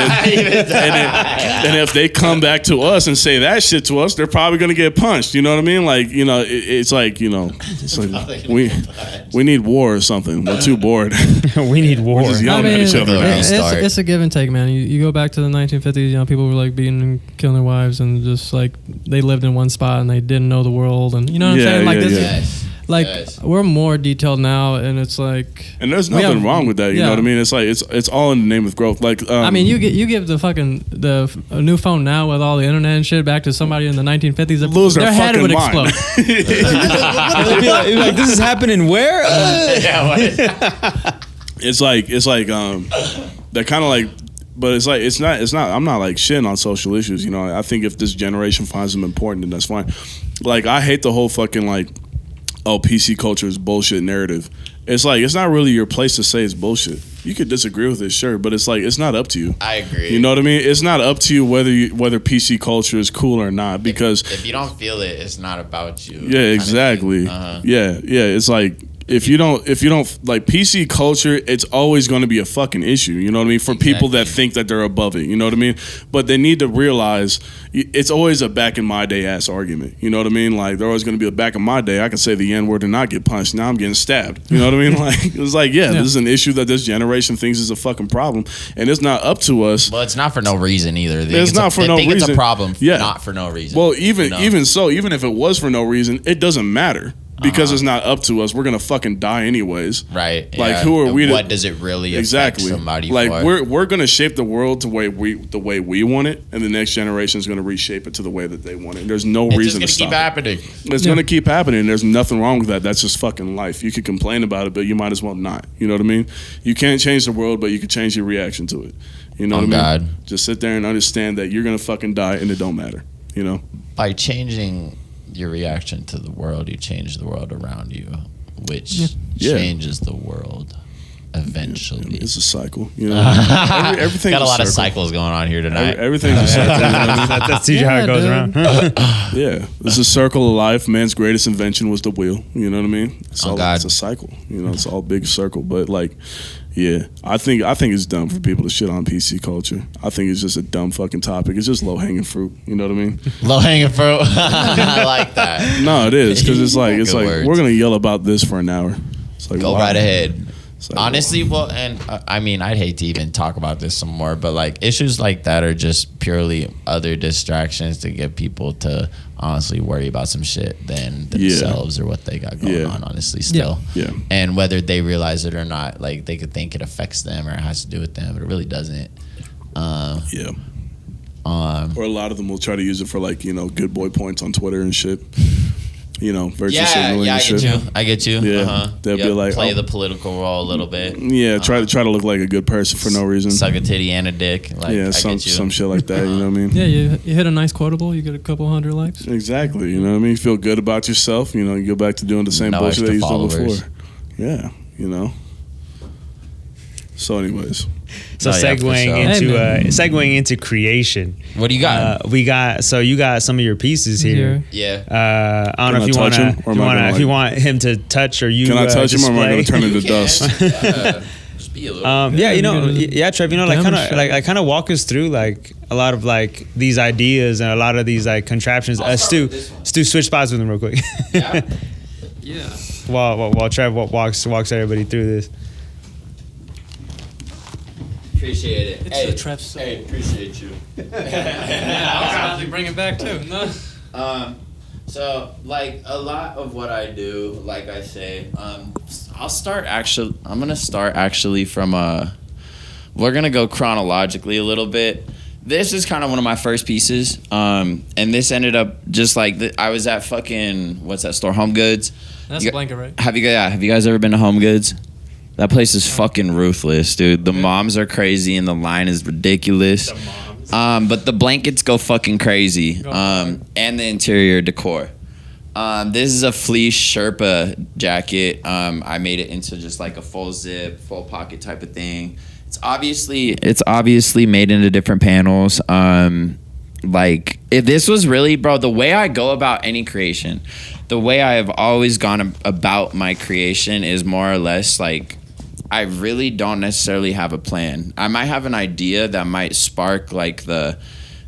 if they come back to us and say that shit to us, they're probably going to get punched. You know what I mean? Like, it's like we need war or something. We're too bored. We need war. We're just yelling at each other now. It's a give and take, man. You go back to the 1950s, people were like beating and killing their wives, and just like they lived in one spot and they didn't know the world, and you know what I'm saying? Like we're more detailed now, and it's like, and there's nothing wrong with that. You know what I mean? It's like it's all in the name of growth. Like you give a new phone now with all the internet and shit back to somebody in the 1950s, lose their head would explode. Like, this is happening where? It's like they're kind of like. But it's not. I'm not like shitting on social issues. I think if this generation finds them important, then that's fine. Like, I hate the whole fucking like, oh, PC culture is bullshit narrative. It's like, it's not really your place to say it's bullshit. You could disagree with it, sure, but it's like, it's not up to you. I agree. You know what I mean? It's not up to you whether PC culture is cool or not, because if you don't feel it, it's not about you. Yeah, exactly. Uh-huh. Yeah. It's like, if you don't like PC culture, it's always going to be a fucking issue. You know what I mean? For people that think that they're above it. You know what I mean? But they need to realize it's always a back in my day ass argument. You know what I mean? Like, they're always going to be a back in my day. I can say the N word and not get punched. Now I'm getting stabbed. You know what I mean? Like, it's like, this is an issue that this generation thinks is a fucking problem, and it's not up to us. Well, it's not for no reason either. It's not for no reason. It's a problem. Not for no reason. Well, even if it was for no reason, it doesn't matter. Because it's not up to us, we're gonna fucking die anyways. Right. Like, who are we? What does it really affect somebody? Like, for? we're gonna shape the world the way we want it, and the next generation is gonna reshape it to the way that they want it. There's no reason to stop. It's gonna keep happening. It's gonna keep happening. There's nothing wrong with that. That's just fucking life. You could complain about it, but you might as well not. You know what I mean? You can't change the world, but you can change your reaction to it. You know what I mean? Just sit there and understand that you're gonna fucking die, and it don't matter. By changing your reaction to the world, you change the world around you, which changes the world eventually. It's a cycle. Everything's got a lot of cycles going on here tonight. Everything's a cycle. That's usually how it goes around. Yeah, it's a circle of life. Man's greatest invention was the wheel. You know what I mean? It's a cycle. It's all big circle. But like, yeah, I think it's dumb for people to shit on PC culture. I think it's just a dumb fucking topic. It's just low hanging fruit. You know what I mean? Low hanging fruit. I like that. No, it is, because it's like we're gonna yell about this for an hour. It's like, go right ahead. Like, honestly, well, and I mean, I'd hate to even talk about this some more, but like, issues like that are just purely other distractions to get people to honestly worry about some shit than themselves or what they got going on, honestly, still. Yeah. And whether they realize it or not, like, they could think it affects them or it has to do with them, but it really doesn't. Or a lot of them will try to use it for, like, good boy points on Twitter and shit. Virtue signaling and shit. I get you. Yeah, they'll be like, play the political role a little bit. Yeah, try to look like a good person for no reason. Suck a titty and a dick. Like, some shit like that. You know what I mean? Yeah, you hit a nice quotable, you get a couple hundred likes. Exactly. You know what I mean? You feel good about yourself. You go back to doing the same bullshit that you did before. Yeah. So, anyways. So segueing into creation. What do you got? You got some of your pieces here. Yeah. I don't know if you want him to touch or you. Can I touch him, or am I going to turn into dust? Just be a little. Trev. Like kind of walk us through like a lot of like these ideas and a lot of these like contraptions. Stu, switch spots with him real quick. Yeah. While Trev walks everybody through this. Appreciate it. It's the Trev song. Hey, appreciate you. I was about to bring it back too. No. So like a lot of what I do, like I say, I'm gonna start actually from we're gonna go chronologically a little bit. This is kind of one of my first pieces, and this ended up just like I was at fucking what's that store, Home Goods. That's a blanket, right? Have you guys ever been to Home Goods? That place is fucking ruthless, dude. The moms are crazy and the line is ridiculous. But the blankets go fucking crazy. And the interior decor. This is a fleece Sherpa jacket. I made it into just like a full zip, full pocket type of thing. It's obviously made into different panels. like if this was really, bro, the way I go about any creation, the way I have always gone about my creation is more or less like I really don't necessarily have a plan. I might have an idea that might spark like the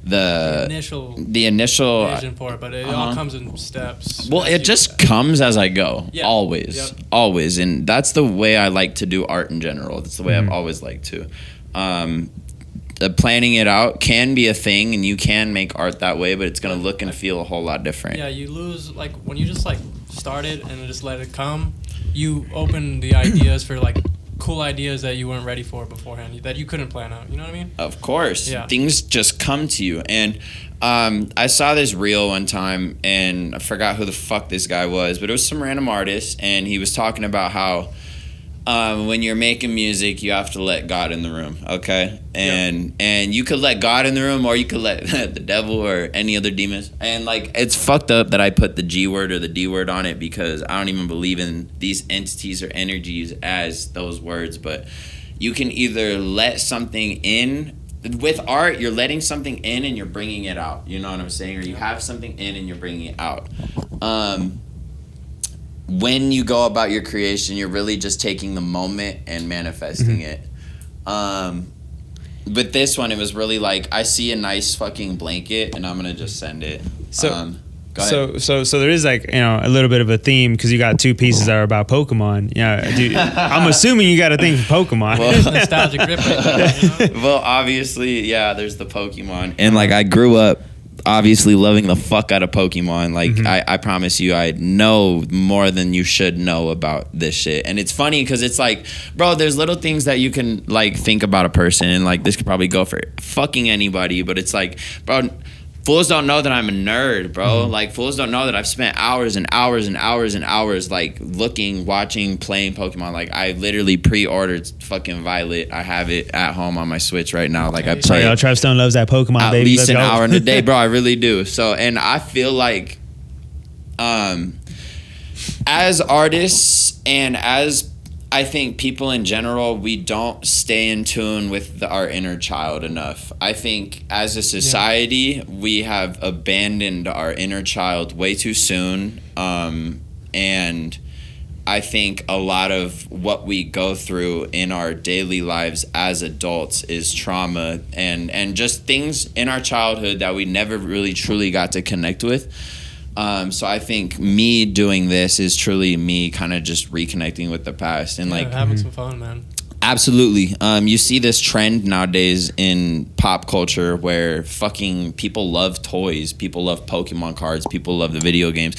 initial vision for it, but it all comes in steps. Well, it just comes as I go. Yeah. Always, and that's the way I like to do art in general. That's the way I've always liked to. Planning it out can be a thing, and you can make art that way, but it's gonna look and feel a whole lot different. Yeah, you lose like when you just like start it and just let it come. You open the ideas for like cool ideas that you weren't ready for beforehand, that you couldn't plan out. You know what I mean? Of course. Yeah. Things just come to you. And I saw this reel one time, and I forgot who the fuck this guy was, but it was some random artist, and he was talking about how when you're making music, you have to let God in the room, okay? And you could let God in the room, or you could let the devil or any other demons. And like, it's fucked up that I put the G word or the D word on it, because I don't even believe in these entities or energies as those words. But you can either let something in. With art, you're letting something in and you're bringing it out. You know what I'm saying? Or you have something in and you're bringing it out. When you go about your creation, you're really just taking the moment and manifesting it. But this one, it was really like, I see a nice fucking blanket and I'm gonna just send it. So there is like, you know, a little bit of a theme, because you got two pieces that are about Pokemon. I'm assuming you got a thing for Pokemon. Well, it's nostalgic grip right there, you know? Well, obviously, yeah, there's the Pokemon. And like, I grew up obviously loving the fuck out of Pokemon. Like, I promise you, I know more than you should know about this shit. And it's funny because it's like, bro, there's little things that you can like think about a person, and like, this could probably go for fucking anybody, but it's like, bro, fools don't know that I'm a nerd, bro. Like, fools don't know that I've spent hours and hours and hours and hours like looking, watching, playing Pokemon. Like, I literally pre-ordered fucking Violet. I have it at home on my Switch right now. Like, I play. Yo, Trev Stone loves that Pokemon, at baby. least an hour in a day, bro. I really do. So, and I feel like, as artists and as I think people in general, we don't stay in tune with our inner child enough. I think as a society, we have abandoned our inner child way too soon. And I think a lot of what we go through in our daily lives as adults is trauma and just things in our childhood that we never really truly got to connect with. So I think me doing this is truly me kind of just reconnecting with the past and like having some fun, man. Absolutely. You see this trend nowadays in pop culture where fucking people love toys, people love Pokemon cards, people love the video games.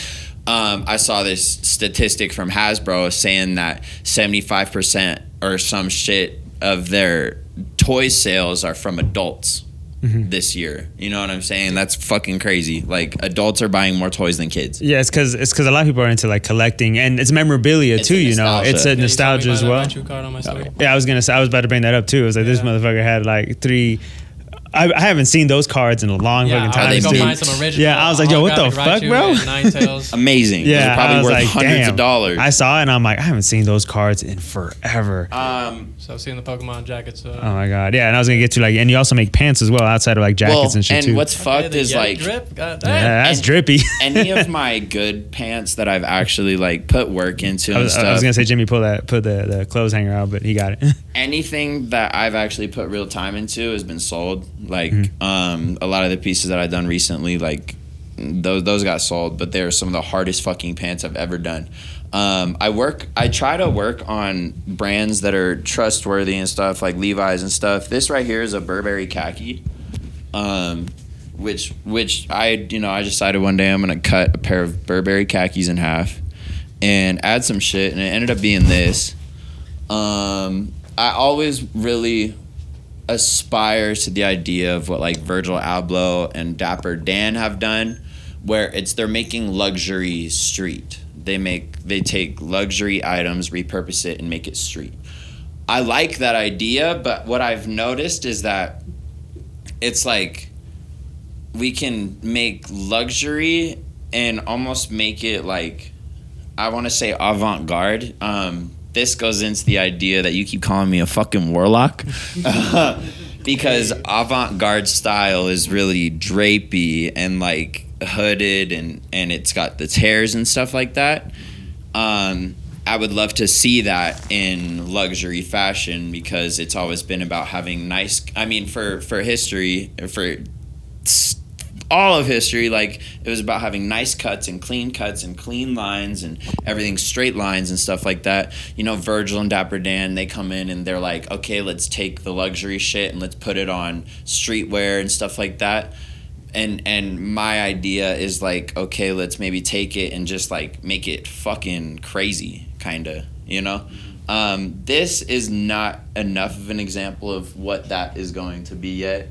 I saw this statistic from Hasbro saying that 75% or some shit of their toy sales are from adults. This year, you know what I'm saying? That's fucking crazy. Like, adults are buying more toys than kids. Yeah, it's because a lot of people are into like collecting, and it's memorabilia too. You know, it's a nostalgia as well. Yeah, I was about to bring that up too. It was like this motherfucker had like 3. I haven't seen those cards in a long fucking time. I go find some original. Yeah, I was like, yo, what the fuck, bro? Amazing. Yeah, those are probably worth like, hundreds of dollars. I saw it and I'm like, I haven't seen those cards in forever. So I've seen the Pokemon jackets. Oh my god, yeah, and I was gonna get to like, and you also make pants as well outside of like jackets and shit and too. And what's fucked is like, drip. God, yeah, that's drippy. Any of my good pants that I've actually like put work into and stuff. I was gonna say Jimmy put the clothes hanger out, but he got it. Anything that I've actually put real time into has been sold. Like a lot of the pieces that I've done recently, like those got sold, but they're some of the hardest fucking pants I've ever done. I try to work on brands that are trustworthy and stuff, like Levi's and stuff. This right here is a Burberry khaki, which I decided one day I'm gonna cut a pair of Burberry khakis in half and add some shit, and it ended up being this. I always really aspire to the idea of what like Virgil Abloh and Dapper Dan have done, where they're making luxury street. They take luxury items, repurpose it, and make it street. I like that idea, but what I've noticed is that it's like we can make luxury and almost make it like, I want to say avant-garde. This goes into the idea that you keep calling me a fucking warlock. because avant-garde style is really drapey and like hooded and it's got the tears and stuff like that. I would love to see that in luxury fashion because it's always been about having nice. I mean, for history, for all of history, like it was about having nice cuts and clean lines and everything straight lines and stuff like that. You know, Virgil and Dapper Dan, they come in and they're like, okay, let's take the luxury shit and let's put it on streetwear and stuff like that. And my idea is like, okay, let's maybe take it and just like make it fucking crazy, kind of, you know? This is not enough of an example of what that is going to be yet.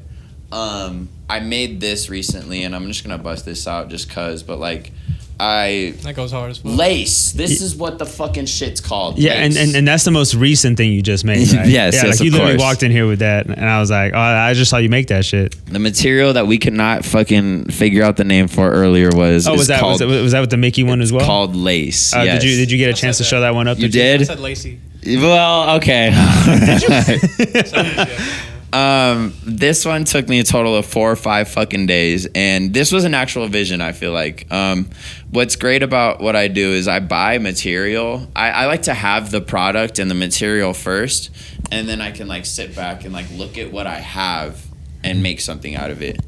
I made this recently, and I'm just gonna bust this out just cause, but like, that goes hard as fuck. Lace. This is what the fucking shit's called. Yeah, lace. and that's the most recent thing you just made, right? Yes, yeah, yes, like you of literally course. walked in here with that, and I was like, oh, I just saw you make that shit. The material that we could not fucking figure out the name for earlier was Was that with the Mickey one as well? Called lace. Yes. Did you get a chance to show that one up? You I did? said lacy. Well, okay. This one took me a total of 4 or 5 fucking days, and this was an actual vision, I feel like. What's great about what I do is I buy material. I like to have the product and the material first, and then I can like sit back and like look at what I have and make something out of it.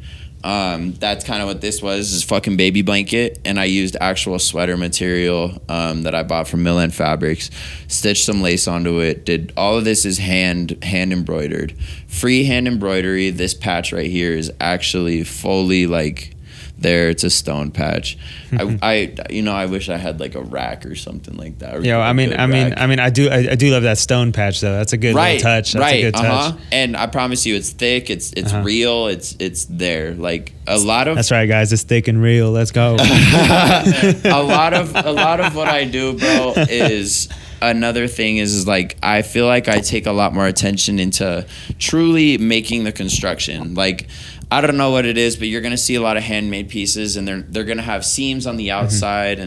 That's kind of what this was, is fucking baby blanket, and I used actual sweater material that I bought from Milan Fabrics, stitched some lace onto it, did all of this is hand embroidered, freehand embroidery. This patch right here is actually fully like there. It's a stone patch. I wish I had like a rack or something like that. Yeah, I do love that stone patch though. That's a good little touch. That's a good touch. And I promise you, it's thick. It's real. It's there. Like a lot of. That's right, guys. It's thick and real. Let's go. a lot of what I do, bro, is. Another thing is like I feel like I take a lot more attention into truly making the construction. Like I don't know what it is, but you're gonna see a lot of handmade pieces, and they're gonna have seams on the outside,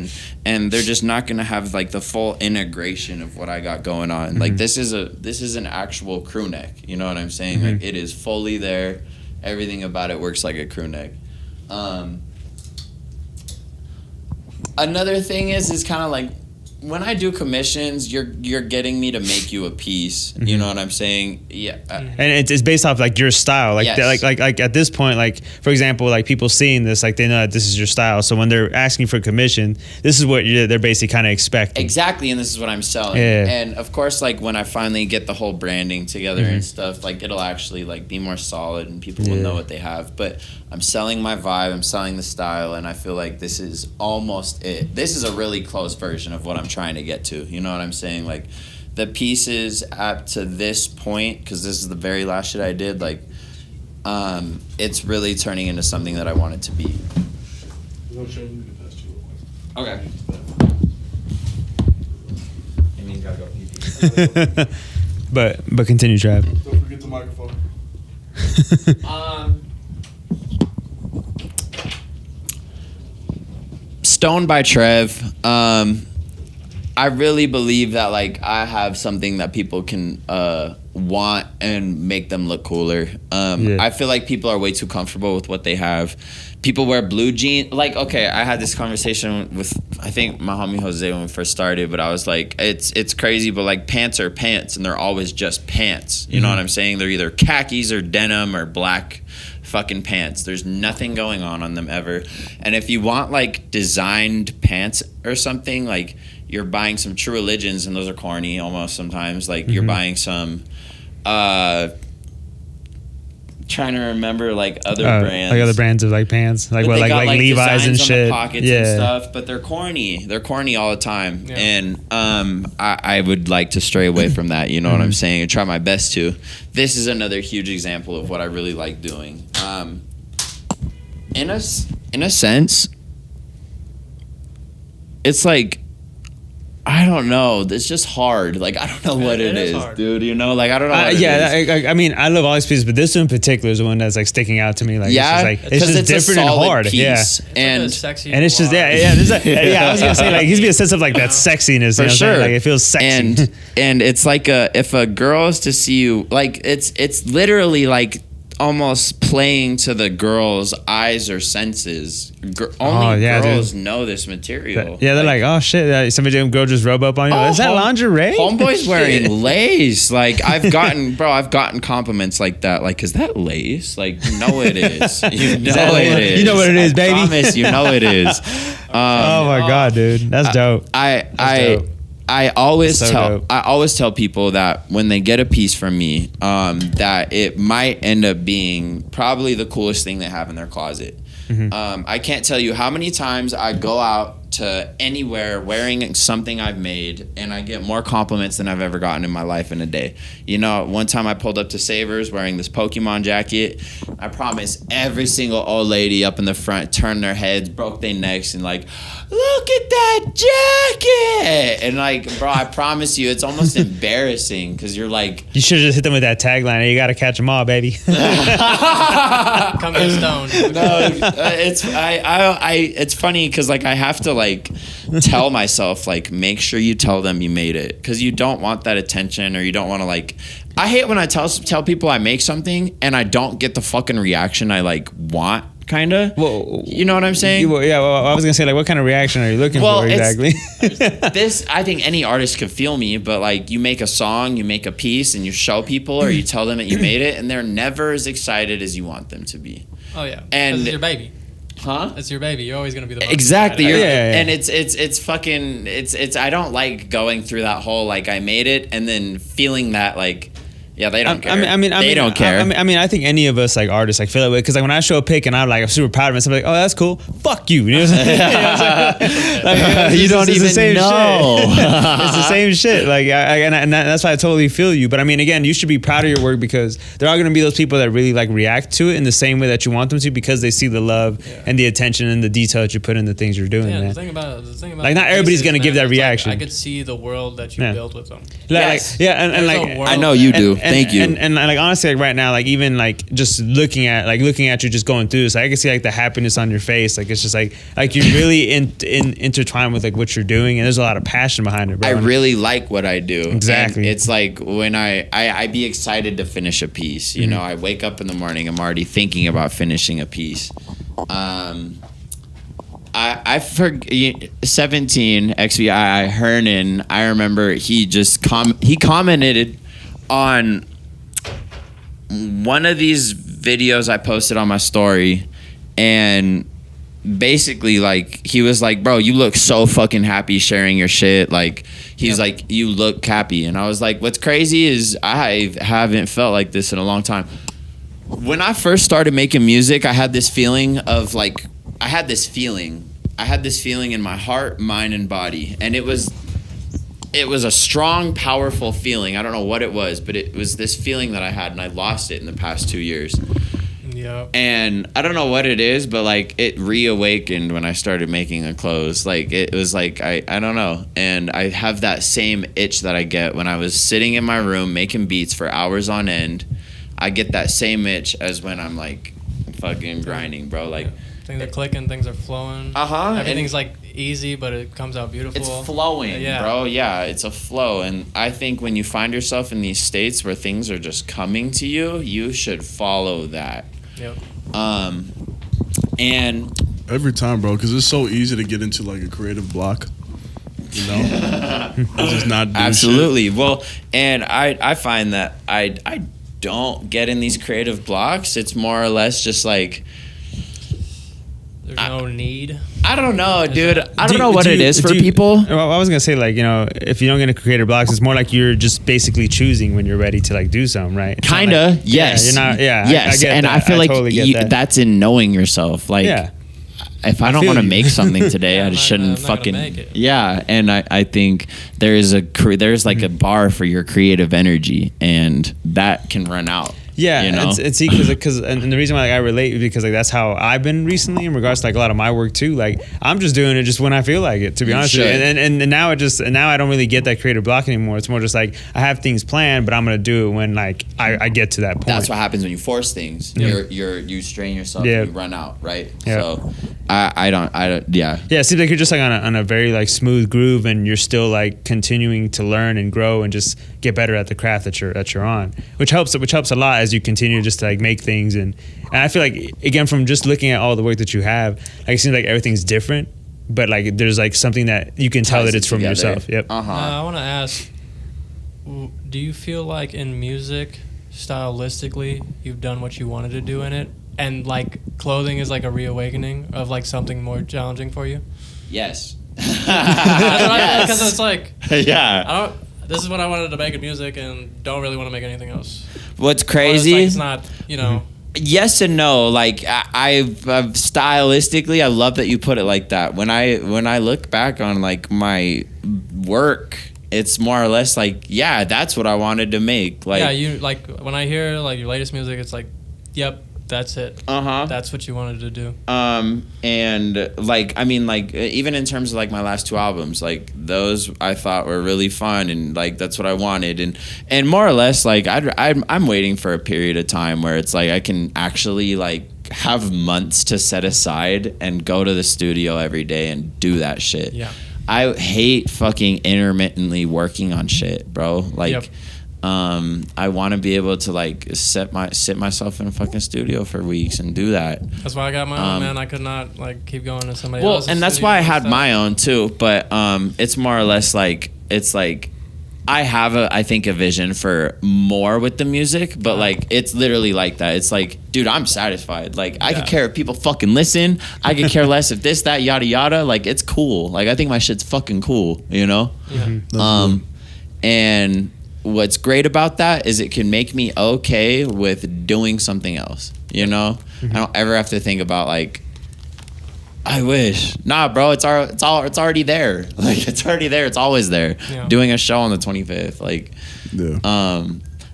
and they're just not gonna have like the full integration of what I got going on. Like this is an actual crew neck. You know what I'm saying? Like it is fully there. Everything about it works like a crew neck. Another thing is kind of like. When I do commissions, you're getting me to make you a piece. You know what I'm saying? Yeah. And it's based off like your style. Like Yes. like at this point, like for example, like people seeing this, like they know that this is your style. So when they're asking for commission, this is what they're basically kind of expecting. Exactly, and this is what I'm selling. Yeah. And of course, like when I finally get the whole branding together and stuff, like it'll actually like be more solid and people will know what they have. But I'm selling my vibe, I'm selling the style, and I feel like this is almost it. This is a really close version of what I'm trying to get to. You know what I'm saying? Like the pieces up to this point, because this is the very last shit I did, like it's really turning into something that I want it to be. Okay. But continue, Trev. Don't forget the microphone. Stone by Trev. I really believe that like I have something that people can want and make them look cooler. I feel like people are way too comfortable with what they have. People wear blue jeans. Like, okay, I had this conversation with I think my homie Jose when we first started, but I was like, it's crazy, but like pants are pants and they're always just pants. You know what I'm saying? They're either khakis or denim or black fucking pants. There's nothing going on them ever. And if you want like designed pants or something, like you're buying some True Religions, and those are corny almost sometimes. Like you're buying some trying to remember like other brands. Like other brands of like pants. Like But what they got, like Levi's and designs shit. on the pockets and stuff, but they're corny. They're corny all the time. Yeah. And I would like to stray away from that, you know what I'm saying? And try my best to. This is another huge example of what I really like doing. In a sense, it's like I don't know. It's just hard. Like, I don't know what it is, hard. dude. You know, like, I don't know what it is. I mean, I love all these pieces, but this one in particular is the one that's like sticking out to me. Like, Yeah, it's just, like, it's 'cause just it's a different and solid hard. piece. Yeah. And sexy And it's just there's I was gonna say like gives me a sense of like that sexiness. You know what I'm saying? Like it feels sexy. and it's like if a girl is to see you, like it's literally like almost playing to the girl's eyes or senses. Only girls know this material. Yeah, they're like, oh shit, somebody girl just rub up on you. Is that lingerie? Homeboy's wearing lace. Like I've gotten compliments like that. Like, is that lace? Like, you know it is. You know it is. You know what it is, baby. I promise you know it is. Oh my god, dude, that's dope. I always So tell people that when they get a piece from me, that it might end up being probably the coolest thing they have in their closet. I can't tell you how many times I go out to anywhere wearing something I've made, and I get more compliments than I've ever gotten in my life in a day. You know, one time I pulled up to Savers wearing this Pokemon jacket. I promise every single old lady up in the front turned their heads, broke their necks, and like, look at that jacket. And like, bro, I promise you, it's almost embarrassing because you're like, you should have just hit them with that tagline. You got to catch them all, baby. Come get stoned. No, it's funny because like I have to like tell myself like make sure you tell them you made it, because you don't want that attention, or you don't want to like. I hate when I tell people I make something and I don't get the fucking reaction I like want. Kinda. Well, you know what I'm saying? I was gonna say like, what kind of reaction are you looking for exactly? This, I think any artist could feel me, but like you make a song, you make a piece, and you show people or you tell them that you made it, and they're never as excited as you want them to be. Oh yeah, and it's your baby. Huh? It's your baby. You're always gonna be the most exactly. excited. And it's fucking it's. I don't like going through that whole like I made it and then feeling that like. Yeah, they don't care. They don't care. I think any of us like artists like feel that way, because like when I show a pic and I'm super proud of it, I'm like, oh, that's cool. Fuck you. You know what I'm saying? You don't even know. It's the same shit. Like, and that's why I totally feel you. But I mean, again, you should be proud of your work, because there are going to be those people that really like react to it in the same way that you want them to, because they see the love and the attention and the detail that you put in the things you're doing. Yeah, man. the thing about like not everybody's going to give that reaction. Like, I could see the world that you built with them. Yes. And like I know you do. Thank you. And like honestly, like right now, like even like just looking at you just going through this, like, I can see like the happiness on your face. Like it's just like you're really intertwined with like what you're doing, and there's a lot of passion behind it, bro. I really like what I do. Exactly. And it's like when I be excited to finish a piece. You know, I wake up in the morning, I'm already thinking about finishing a piece. I forget 17 XVI Hernan. I remember he just he commented on one of these videos I posted on my story, and basically like he was like, bro, you look so fucking happy sharing your shit. Like he's like, you look happy. And I was like, what's crazy is I haven't felt like this in a long time. When I first started making music, I had this feeling of like I had this feeling in my heart, mind, and body, and it was a strong, powerful feeling. I don't know what it was, but it was this feeling that I had, and I lost it in the past 2 years. Yeah. And I don't know what it is, but like it reawakened when I started making the clothes. Like it was like I don't know. And I have that same itch that I get when I was sitting in my room making beats for hours on end. I get that same itch as when I'm like fucking grinding, bro. Like things are clicking, things are flowing. Everything's like easy, but it comes out beautiful. It's flowing, bro. Yeah, it's a flow. And I think when you find yourself in these states where things are just coming to you, you should follow that. Yep. And every time, bro, because it's so easy to get into like a creative block. You know, and just not do absolutely. Shit. Well, and I find that I don't get in these creative blocks. It's more or less just like. There's no need. I don't know, dude. I don't know what it is for people. Well, I was gonna say, like, you know, if you don't get into creative blocks, it's more like you're just basically choosing when you're ready to like do something, right? It's kinda, like, yes. Yeah, you're not. Yeah, yes. I get and that. I feel like totally that's in knowing yourself. Like, if I don't want to make something today, I just shouldn't fucking. Yeah, and I think there's like a bar for your creative energy, and that can run out. Yeah, you know? it's because and the reason why I relate is because that's how I've been recently in regards to a lot of my work too. I'm just doing it just when I feel like it, to be honest with you. And now I don't really get that creative block anymore. It's more just I have things planned, but I'm gonna do it when I get to that point. That's what happens when you force things. Yeah. You strain yourself. Yeah. And you run out, right? Yeah. So I don't. Yeah. Yeah, it seems like you're just on a very smooth groove, and you're still continuing to learn and grow and just get better at the craft that you're on, which helps a lot as you continue just to make things. And I feel again, from just looking at all the work that you have, it seems like everything's different, but there's something that you can tell that it's from yourself. Yep. I want to ask, do you feel like in music, stylistically, you've done what you wanted to do in it, and clothing is a reawakening of something more challenging for you? Yes. Because it's Yeah. this is what I wanted to make in music, and don't really want to make anything else. What's crazy? It's not, Yes and no. I've stylistically, I love that you put it like that. When I look back on my work, it's more or less that's what I wanted to make. You when I hear your latest music, it's yep, that's it. That's what you wanted to do. And even in terms of my last two albums, those I thought were really fun, and that's what I wanted, and more or less I'm waiting for a period of time where it's I can actually have months to set aside and go to the studio every day and do that shit. Yeah. I hate fucking intermittently working on shit, bro. Yep. I want to be able to sit myself in a fucking studio for weeks and do that. That's why I got my own, man. I could not keep going to somebody else's. Well, and that's why I had my own too. But it's more or less it's I have I think a vision for more with the music, but it's literally that. It's dude, I'm satisfied. I could care if people fucking listen. I could care less if this, that, yada yada. It's cool. I think my shit's fucking cool. You know. Yeah. And what's great about that is it can make me okay with doing something else. You know, I don't ever have to think about I wish. Nah, bro, it's already there. It's already there. It's always there. Yeah. Doing a show on the 25th. Yeah.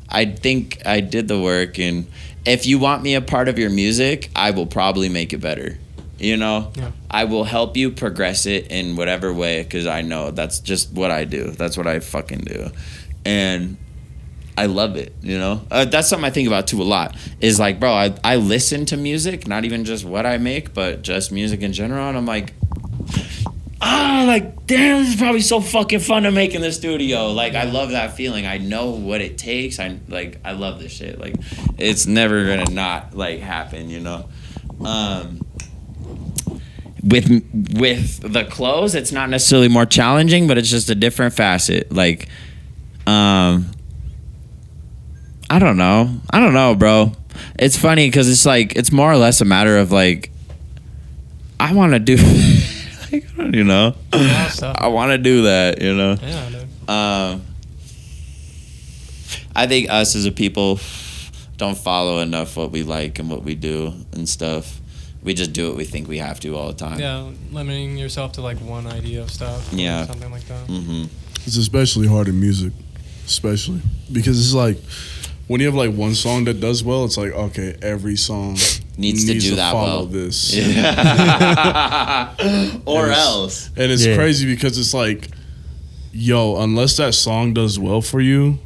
I think I did the work, and if you want me a part of your music, I will probably make it better. You know? Yeah. I will help you progress it in whatever way, because I know that's just what I do. That's what I fucking do. And I love it, you know? That's something I think about too a lot. Is bro, I listen to music, not even just what I make, but just music in general, and I'm damn, this is probably so fucking fun to make in the studio. I love that feeling. I know what it takes. I love this shit. It's never gonna not happen, you know? With the clothes, it's not necessarily more challenging, but it's just a different facet. I don't know, bro. It's funny because it's more or less a matter of I want to do, you know, I want to do that, you know. Yeah, dude. I think us as a people don't follow enough what we like and what we do and stuff. We just do what we think we have to all the time. Yeah, limiting yourself to one idea of stuff. Yeah. Or something like that. Mm-hmm. It's especially hard in music, especially because it's when you have one song that does well, it's okay, every song needs to do that follow well. This, yeah. Or else. And it's crazy because it's unless that song does well for you,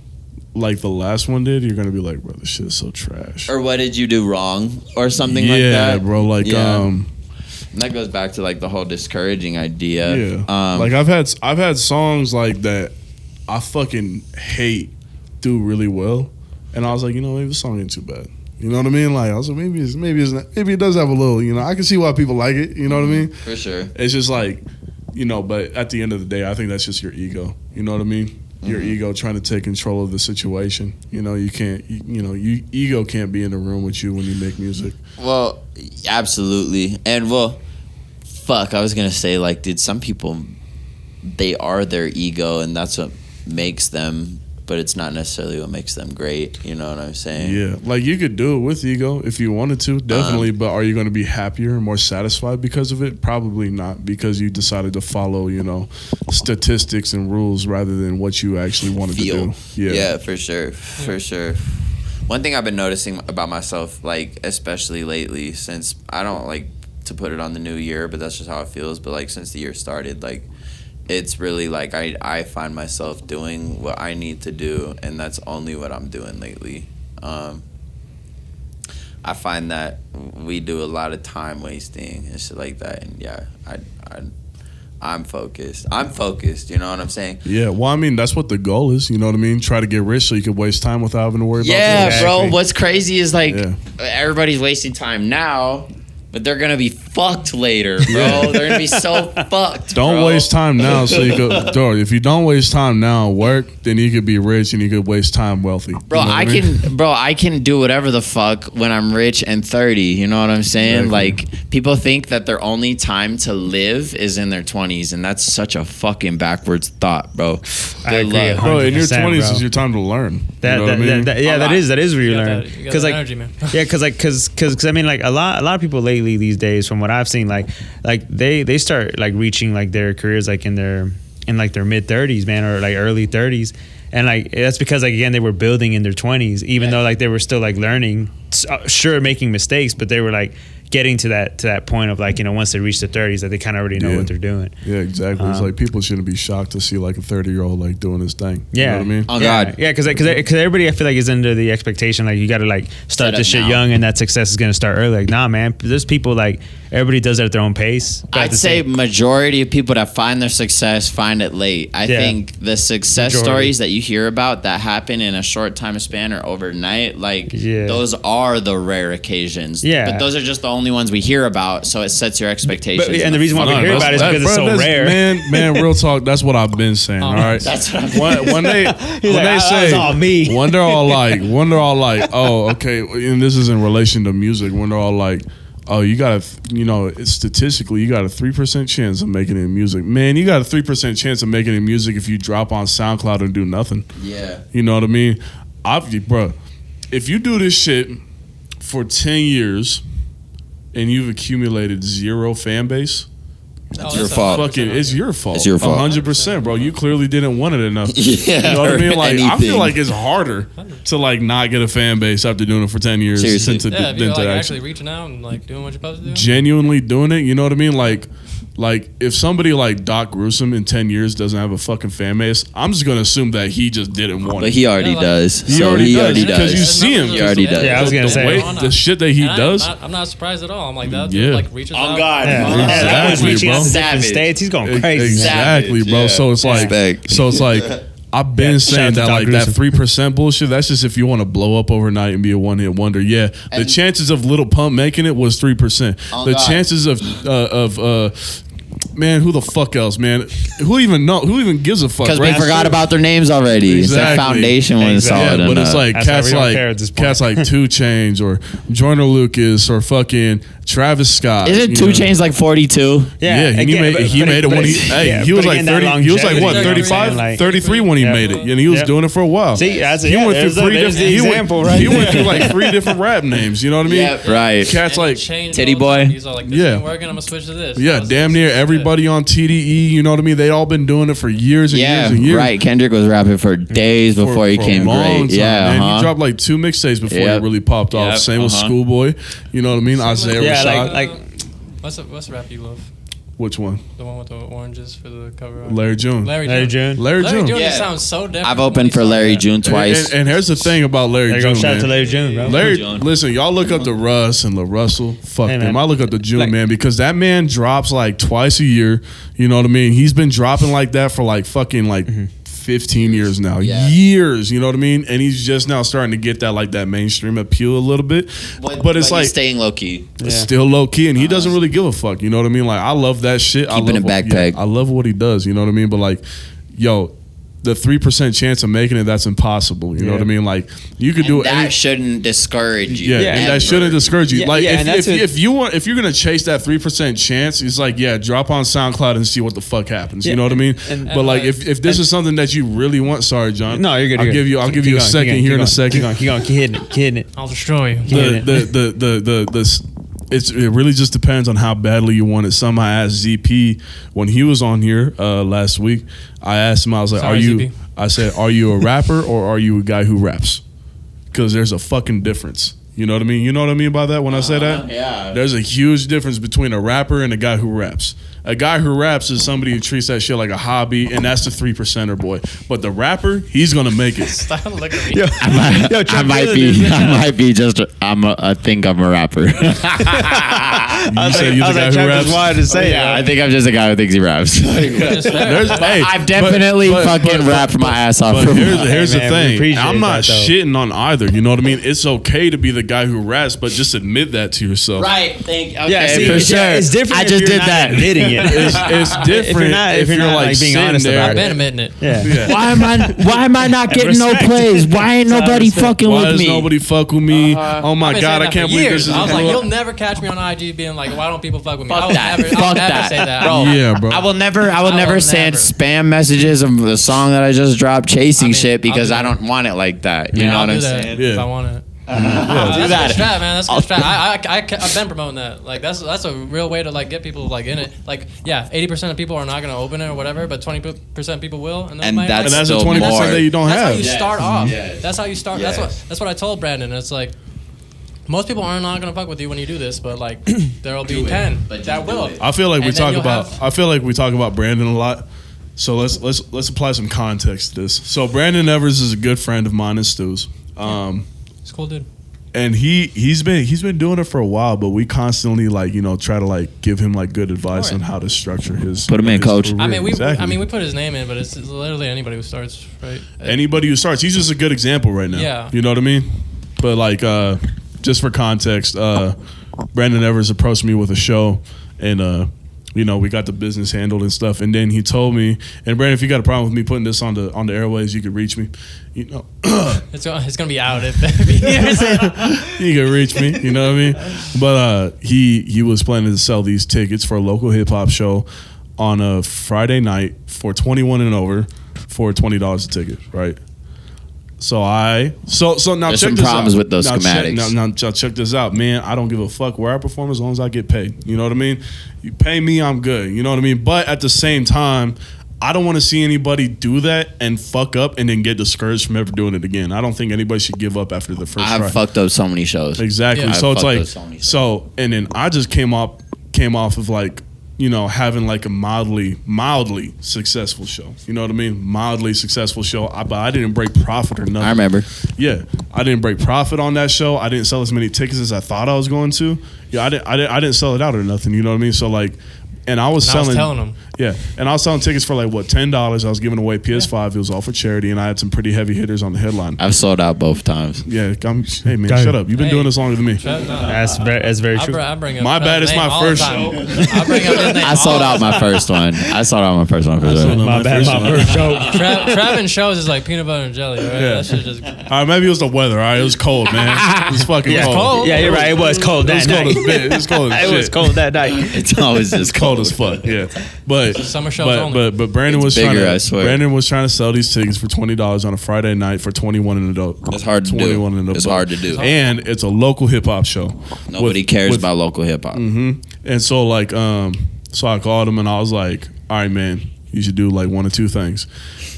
the last one did, you're gonna be bro, this shit is so trash. Or what did you do wrong, or something like that? Yeah, bro. And that goes back to the whole discouraging idea. Yeah. I've had songs that I fucking hate do really well. And I was maybe the song ain't too bad. You know what I mean? I was maybe it does have a little, I can see why people like it. You know what I mean? For sure. It's just but at the end of the day, I think that's just your ego. You know what I mean? Your ego trying to take control of the situation. You can't, ego can't be in the room with you when you make music. Well, absolutely. And fuck, I was going to say dude, some people, they are their ego and that's what makes them, but it's not necessarily what makes them great. You know what I'm saying? Yeah. You could do it with ego if you wanted to, definitely. But are you going to be happier and more satisfied because of it? Probably not, because you decided to follow, statistics and rules rather than what you actually wanted to do. Yeah, for sure. For sure. One thing I've been noticing about myself, like especially lately, since I don't like to put it on the new year, but that's just how it feels. But like since the year started, like it's really like I find myself doing what I need to do, and that's only what I'm doing lately. I find that we do a lot of time wasting and shit like that, and yeah, I'm focused. You know what I'm saying? Yeah. Well, I mean, that's what the goal is. You know what I mean? Try to get rich so you can waste time without having to worry about it. Yeah, bro. What's crazy is like everybody's wasting time now, but they're gonna be fucked later, bro. Yeah. They're gonna be so fucked. Don't waste time now, so you could. Dog, if you don't waste time now, work, then you could be rich and you could waste time wealthy. Bro, you know I can do whatever the fuck when I'm rich and 30. You know what I'm saying? Exactly. Like people think that their only time to live is in their 20s, and that's such a fucking backwards thought, bro. I agree. Good luck. Bro, in your 20s bro. is your time to learn. That, you know what I mean? that is where you learn. You got that like, energy, man. yeah, because I mean, like a lot of people lately these days, from what I've seen, like they start like reaching like their careers like in their mid 30s, man, or like early 30s, and like that's because like again they were building in their 20s, even though like they were still like learning, sure, making mistakes, but they were like getting to that point of like, you know, once they reach the 30s, that they kind of already know what they're doing. Yeah, exactly. It's like people shouldn't be shocked to see like a 30-year-old like doing his thing. Yeah, you know what I mean? Oh yeah. God. Yeah, because everybody I feel like is under the expectation like you got to like start Set this up shit now. young and that success is gonna start early. Like, nah, man, there's people like everybody does it at their own pace. But at I'd the say same- majority of people that find their success find it late. I Yeah. think the success Majority. stories that you hear about that happen in a short time span or overnight, like those are the rare occasions. Yeah. But those are just the only ones we hear about, so it sets your expectations. But- and the reason why we fucking hear wrong. about it is because it's so rare. Man, real talk. That's what I've been saying. All right. That's what I'm When they like, "Ah, say that's all me." when they're all like, oh, okay, and this is in relation to music. When they're all like, oh, you got statistically, you got a 3% chance of making it in music. Man, you got a 3% chance of making it in music if you drop on SoundCloud and do nothing. Yeah. You know what I mean? Bro, if you do this shit for 10 years and you've accumulated zero fan base, It's your fault. fucking, it's your fault. It's your fault. 100%, bro. You clearly didn't want it enough. Yeah, You know what I mean? or Like, I anything. feel like it's harder to like not get a fan base after doing it for 10 years Seriously. than to, Yeah, if than you're to like actually actually reaching out and like doing what you're supposed to do. genuinely doing it. You know what I mean? Like if somebody like Doc Gruesome in 10 years doesn't have a fucking fan base, I'm just gonna assume that he just didn't want But it. he already Yeah, like- does. He So already he does, already because does. you see him. He already does. Yeah, I was gonna say. The shit that he And does. I'm not surprised at all. I'm like that. Yeah. Like reaches Oh out. God. Yeah, Oh, yeah, that was Exactly, reaching out bro. to different Savage. states. He's going crazy. Exactly, Savage, bro. yeah. So it's like, Respect. I've been Yeah, shout saying out to that Doc like that Gruesome. 3% bullshit. That's just if you want to blow up overnight and be a one-hit wonder. Yeah, the And- chances of Lil Pump making it was 3%. Oh, The God. chances of man, who the fuck else, man? Who even gives a fuck? Because right? we forgot about their names already. Their Exactly. foundation wasn't Exactly. solid Yeah, but enough. it's like That's why we don't care at this point. cats like 2 Chainz or Joyner Lucas or fucking Travis Scott. Isn't you 2 know? Chainz like 42? Yeah, he again, made but- he but made it when he but- hey, yeah, he was but like again, that 30 he was like what longevity, you know what I'm 35 saying? Like- 33 when he Yeah. made it, and he was Yeah. doing it for a while. See, that's he went there's through 3 there's the different example right he went there. through like 3 different rap names, you know what I mean? Yeah, right. Cats like Titty Boy. He's all like, this Yeah. ain't working. I'm gonna switch to this. yeah, damn near everybody on TDE, you know what I mean? They all been doing it for years and years Yeah, and years. right. Kendrick was rapping for days before he For a came long great. time, Yeah, man. uh-huh. He dropped like 2 mixtapes before Yep. he really popped off. Yep, Same with uh-huh. Schoolboy, you know what I mean? Isaiah Yeah, Rashad. like- what's the rap you love? Which one? The one with the oranges for the cover. art. Larry June. Larry Larry June. June. Larry June. June Yeah. just sounds so different. I've when opened he for started Larry that. June twice. And here's the thing about Larry There you go. June, Shout out man. to Larry June, bro. Larry, June. listen, y'all look up to Russ and LaRussell. Fuck Hey, them. man. I look up to June, Like- man, because that man drops like twice a year. You know what I mean? He's been dropping like that for like fucking like 15 years now. Yeah. Years, you know what I mean? And he's just now starting to get that like that mainstream appeal a little bit. But it's he's like staying low key. it's still low key, and he doesn't really give a fuck. You know what I mean? Like I love that shit. I Keeping love it backpack. I love what he does. You know what I mean? But like, yo, the 3% chance of making it, that's impossible. You know what I mean? Like you could do And that any, shouldn't discourage you. yeah, and ever. that shouldn't discourage you. Yeah, Like yeah, and that's if you're gonna chase that 3% chance, it's like drop on SoundCloud and see what the fuck happens. You Yeah, know what I mean? and- but like if this is something that you really want, sorry, John. No, you're good. I'll you're give good. you I'll give Keep you a going, second keep here going, in a second. Keep going. Keep hitting it. I'll destroy you. It really just depends on how badly you want it. Some I asked ZP when he was on here last week. I asked him, I was like, Sorry, "Are you?" ZP. I said, "Are you a rapper or are you a guy who raps?" because there's a fucking difference. You know what I mean? You know what I mean by that when I say that? Yeah. There's a huge difference between a rapper and a guy who raps. A guy who raps is somebody who treats that shit like a hobby, and that's the 3%er boy. But the rapper, he's gonna make it. Stop looking at me. Yo, I might be just. I think I'm a rapper. You say you the guy who raps? Wanted to say Yeah, I think I'm just a guy who thinks he raps. I've definitely fucking rapped my ass off. But here's Hey, the man, we thing. appreciate I'm not that, though. shitting on either. You know what I mean? It's okay to be the guy who raps, but just admit that to yourself. Right. Okay, Yeah, see, for sure. it's different. I if just you're did not that. admitting it. It's different if you're not, like, being sitting honest there. about I've it. been admitting it. Yeah. Why am I not getting no Respect. plays? Why ain't nobody fucking Why with does me? nobody fuck with me? Oh my I've been god, saying I that can't for believe years. this is. I was like, a you'll never catch me on IG being like, why don't people fuck with me? Fuck I'll that. never Fuck say that. Bro, Yeah, bro. I will never will send never. spam messages of the song that I just dropped, chasing I mean, shit, because I'll I do don't want it like that. You Yeah, know I'll what do I'm that saying? if Yeah. I want it. Do That's that. good strat, man. That's good strat. I've been promoting that. Like that's a real way to like get people like in it. Like 80% of people are not gonna open it or whatever, but 20% people will, and, And might, that's And that's the still 20% more. that you don't that's how have. you start off. Yes. That's how you start. Yes. That's what I told Brandon. It's like most people are not gonna fuck with you when you do this, but like there'll be Do it, 10 but just that do will. it. I feel like we And then talk you'll about. have- I feel like we talk about Brandon a lot. So let's apply some context to this. So Brandon Evers is a good friend of mine and Stu's. It's cool, dude. And he's been doing it for a while, but we constantly try to give him good advice Alright. on how to structure his. Put him in, his coach. career. I mean, Exactly. we put his name in, but it's literally anybody who starts, right? Anybody who starts, he's just a good example right now. Yeah. You know what I mean? But just for context, Brandon Evers approached me with a show, and we got the business handled and stuff. And then he told me, and Brandon, if you got a problem with me putting this on the airways, you could reach me. It's gonna be out if he hears it. You can reach me. You know what I mean? But he was planning to sell these tickets for a local hip hop show on a Friday night for 21 and over for $20 a ticket, right? So now There's check some this problems out. with those Now schematics. Now check this out, man. I don't give a fuck where I perform as long as I get paid. You know what I mean? You pay me, I'm good. You know what I mean? But at the same time, I don't want to see anybody do that and fuck up and then get discouraged from ever doing it again. I don't think anybody should give up after the first I have try. fucked up so many shows. Exactly. Yeah. So I've it's fucked like with so many and then I just came off of having a mildly successful show. You know what I mean? Mildly successful show. But I didn't break profit or nothing. I remember. Yeah, I didn't break profit on that show. I didn't sell as many tickets as I thought I was going to. Yeah, I didn't sell it out or nothing. You know what I mean? So and I was And I was selling. telling them. Yeah, and I was selling tickets for $10. I was giving away PS5. It was all for charity, and I had some pretty heavy hitters on the headline. I've sold out both times. Yeah, hey man, Got it. shut up. You've been Hey. doing this longer than me. That's very true. I bring up My Trev's bad, it's name my all the first time. I bring up his name. I sold all out my first one. I sold out my first one for sold sure. out My bad, my first show. Trev and shows is like peanut butter and jelly, right? Yeah. That shit just. All right, maybe it was the weather. All right, it was cold, man. It was fucking Yeah, cold. Yeah, you're right. It was cold It was that cold night. as bit. It was cold as It shit. was cold that night. It's always just Cold as fuck. Yeah, but Summer shows only. but Brandon It's was bigger, trying I to swear. Brandon was trying to sell these tickets for $20 on a Friday night for 21 and adult. It's hard to do. 21 and It's above. hard to do. And it's a local hip hop show. Nobody cares about local hip hop. And so so I called him and I was like, all right, man, you should do one of two things.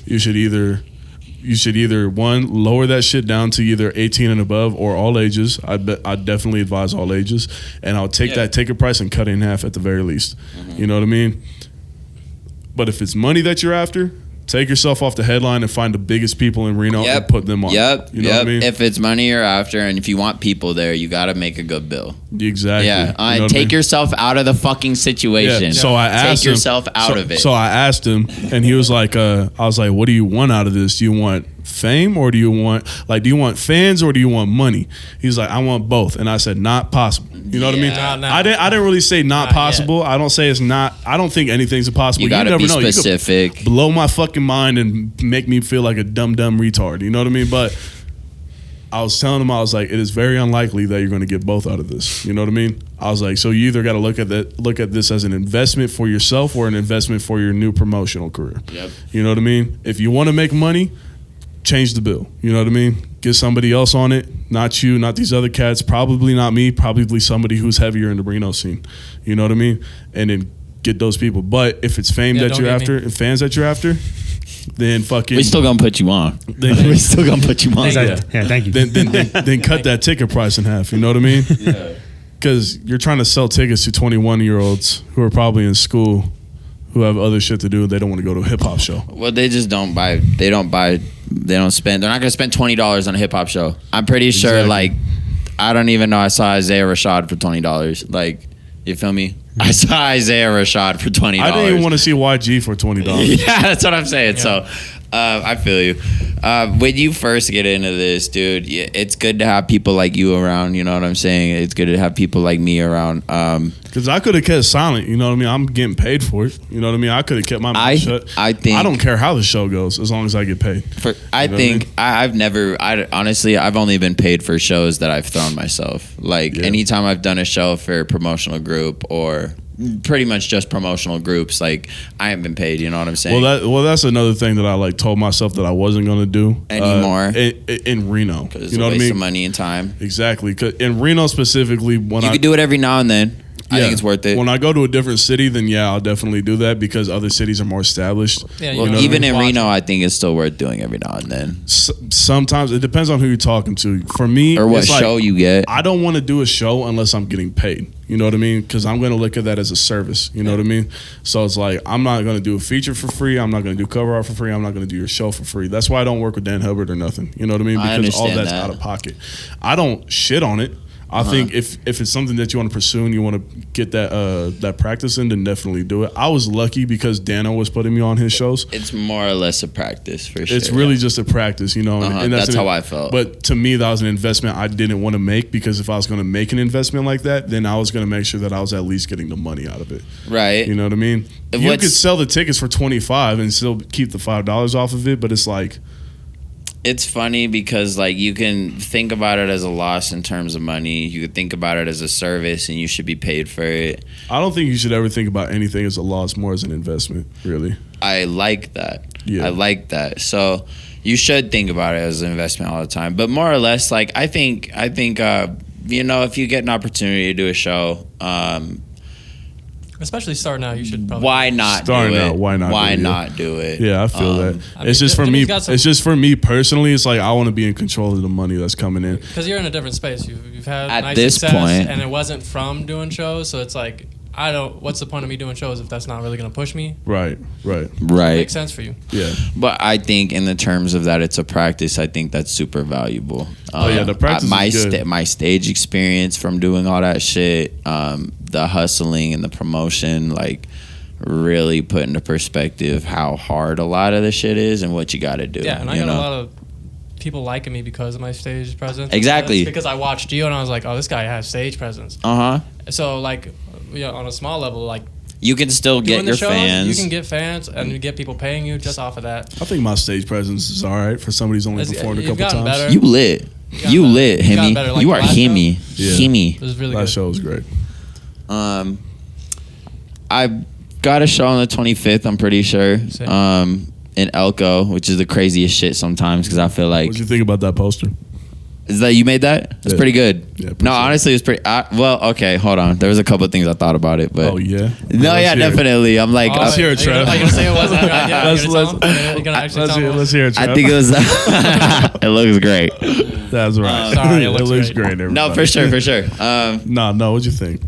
You should either one, lower that shit down to either 18 and above or all ages. I definitely advise all ages, and I'll take that ticket price and cut it in half at the very least. You know what I mean? But if it's money that you're after, take yourself off the headline and find the biggest people in Reno and put them on. Yep. You know what I mean? If it's money you're after, and if you want people there, you got to make a good bill. Exactly. Yeah. You know what I Take mean? yourself out of the fucking situation. Yeah. So I asked Take him. yourself out of it. So I asked him, and he was like, I was like, what do you want out of this? Do you want fame or do you want fans or do you want money? He's like, I want both. And I said, not possible. You know what I mean? No. I didn't really say not Not possible. I don't say it's not. I don't think anything's impossible. You got to never be know. You could specific. blow my fucking mind and make me feel like a dumb retard. You know what I mean? But I was telling him, I was like, it is very unlikely that you're going to get both out of this. You know what I mean? I was like, so you either got to look at this as an investment for yourself or an investment for your new promotional career. Yep. You know what I mean? If you want to make money, change the bill. You know what I mean? Get somebody else on it. Not you, not these other cats. Probably not me. Probably somebody who's heavier in the Reno scene. You know what I mean? And then get those people. But if it's fame that don't you're get after, and fans that you're after, then fucking We still gonna put you on. then, We still gonna put you on. Yeah, thank you. then cut that ticket price in half. You know what I mean? Yeah. Because you're trying to sell tickets to 21-year-olds who are probably in school, who have other shit to do. They don't want to go to a hip hop show. Well, they just don't buy. They don't spend. They're not gonna spend $20 on a hip hop show. I'm pretty sure. Exactly. Like, I don't even know. I saw Isaiah Rashad for $20. Like, you feel me? I saw Isaiah Rashad for $20. I didn't even want to see YG for $20. Yeah, that's what I'm saying. So, I feel you. When you first get into this, dude, it's good to have people like you around. You know what I'm saying? It's good to have people like me around. Because I could have kept silent. You know what I mean? I'm getting paid for it. You know what I mean? I could have kept my mouth shut. I think I don't care how the show goes as long as I get paid. Honestly, I've only been paid for shows that I've thrown myself. Like, anytime I've done a show for a promotional group or pretty much just promotional groups, like, I haven't been paid. You know what I'm saying? Well, that's another thing that I like told myself that I wasn't going to do Anymore. In Reno. Because You know what I waste mean? of money and time. Exactly. 'Cause in Reno specifically, when You I could do it every now and then. I think it's worth it. When I go to a different city, then I'll definitely do that because other cities are more established. Yeah, Well, you know even what I in mean? Reno, I think it's still worth doing every now and then. Sometimes it depends on who you're talking to. For me, Or what it's like, show you get. I don't want to do a show unless I'm getting paid. You know what I mean? Because I'm going to look at that as a service. You know what I mean? So it's like, I'm not going to do a feature for free. I'm not going to do cover art for free. I'm not going to do your show for free. That's why I don't work with Dan Hubbard or nothing. You know what I mean? I Because all understand that's that. out of pocket. I don't shit on it. I think if it's something that you want to pursue and you want to get that practice in, then definitely do it. I was lucky because Dano was putting me on his shows. It's more or less a practice for sure. It's really just a practice, you know. And That's how I felt. But to me, that was an investment I didn't want to make because if I was going to make an investment like that, then I was going to make sure that I was at least getting the money out of it. Right. You know what I mean? You could sell the tickets for $25 and still keep the $5 off of it, but it's like, it's funny because, like, you can think about it as a loss in terms of money. You could think about it as a service, and you should be paid for it. I don't think you should ever think about anything as a loss, more as an investment, really. I like that. Yeah. I like that. So you should think about it as an investment all the time. But more or less, like, I think you know, if you get an opportunity to do a show, Especially starting out, you should probably. why not Starting do it? out, why not Why do it? not do it? Yeah, I feel that. I mean, It's just for if me. he's got some- It's just for me personally. It's like I want to be in control of the money that's coming in. Because you're in a different space. You've had At nice this success, point- and it wasn't from doing shows. So it's like, what's the point of me doing shows if that's not really going to push me? Right. Right. Makes sense for you. Yeah. But I think in the terms of that, it's a practice. I think that's super valuable. Oh, yeah, the practice my is good. my stage experience from doing all that shit, the hustling and the promotion, like, really put into perspective how hard a lot of the shit is and what you got to do. Yeah, and I you got know? a lot of people liking me because of my stage presence. Exactly. It's because I watched you and I was like, oh, this guy has stage presence. So, like, on a small level, like, You can still get doing the your shows, fans. you can get fans and you get people paying you just off of that. I think my stage presence is all right for somebody who's only It's- performed a you've couple gotten times. better. You lit. gotten You better. lit, You've gotten Hemi. better, like You the are last Hemi. Yeah. Hemi. It was really That good. show was great. I got a show on the 25th, I'm pretty sure. Same. In Elko, which is the craziest shit sometimes because I feel like. What did you think about that poster? Is that you made that? It's Yeah. pretty good. Yeah, no, honestly, it was pretty. Well, okay, hold on. There was a couple of things I thought about it, but Oh yeah. no, Let's yeah, hear it. definitely. I'm like, Let's hear it, Are you Trev. gonna say it wasn't your idea? Let's- You're gonna tell him? You're gonna actually tell him? Let's hear it. I Trev. think it was. It looks great. That's right. Sorry, it it looks looks great. great. No, everybody. for sure, for sure. No. What'd you think?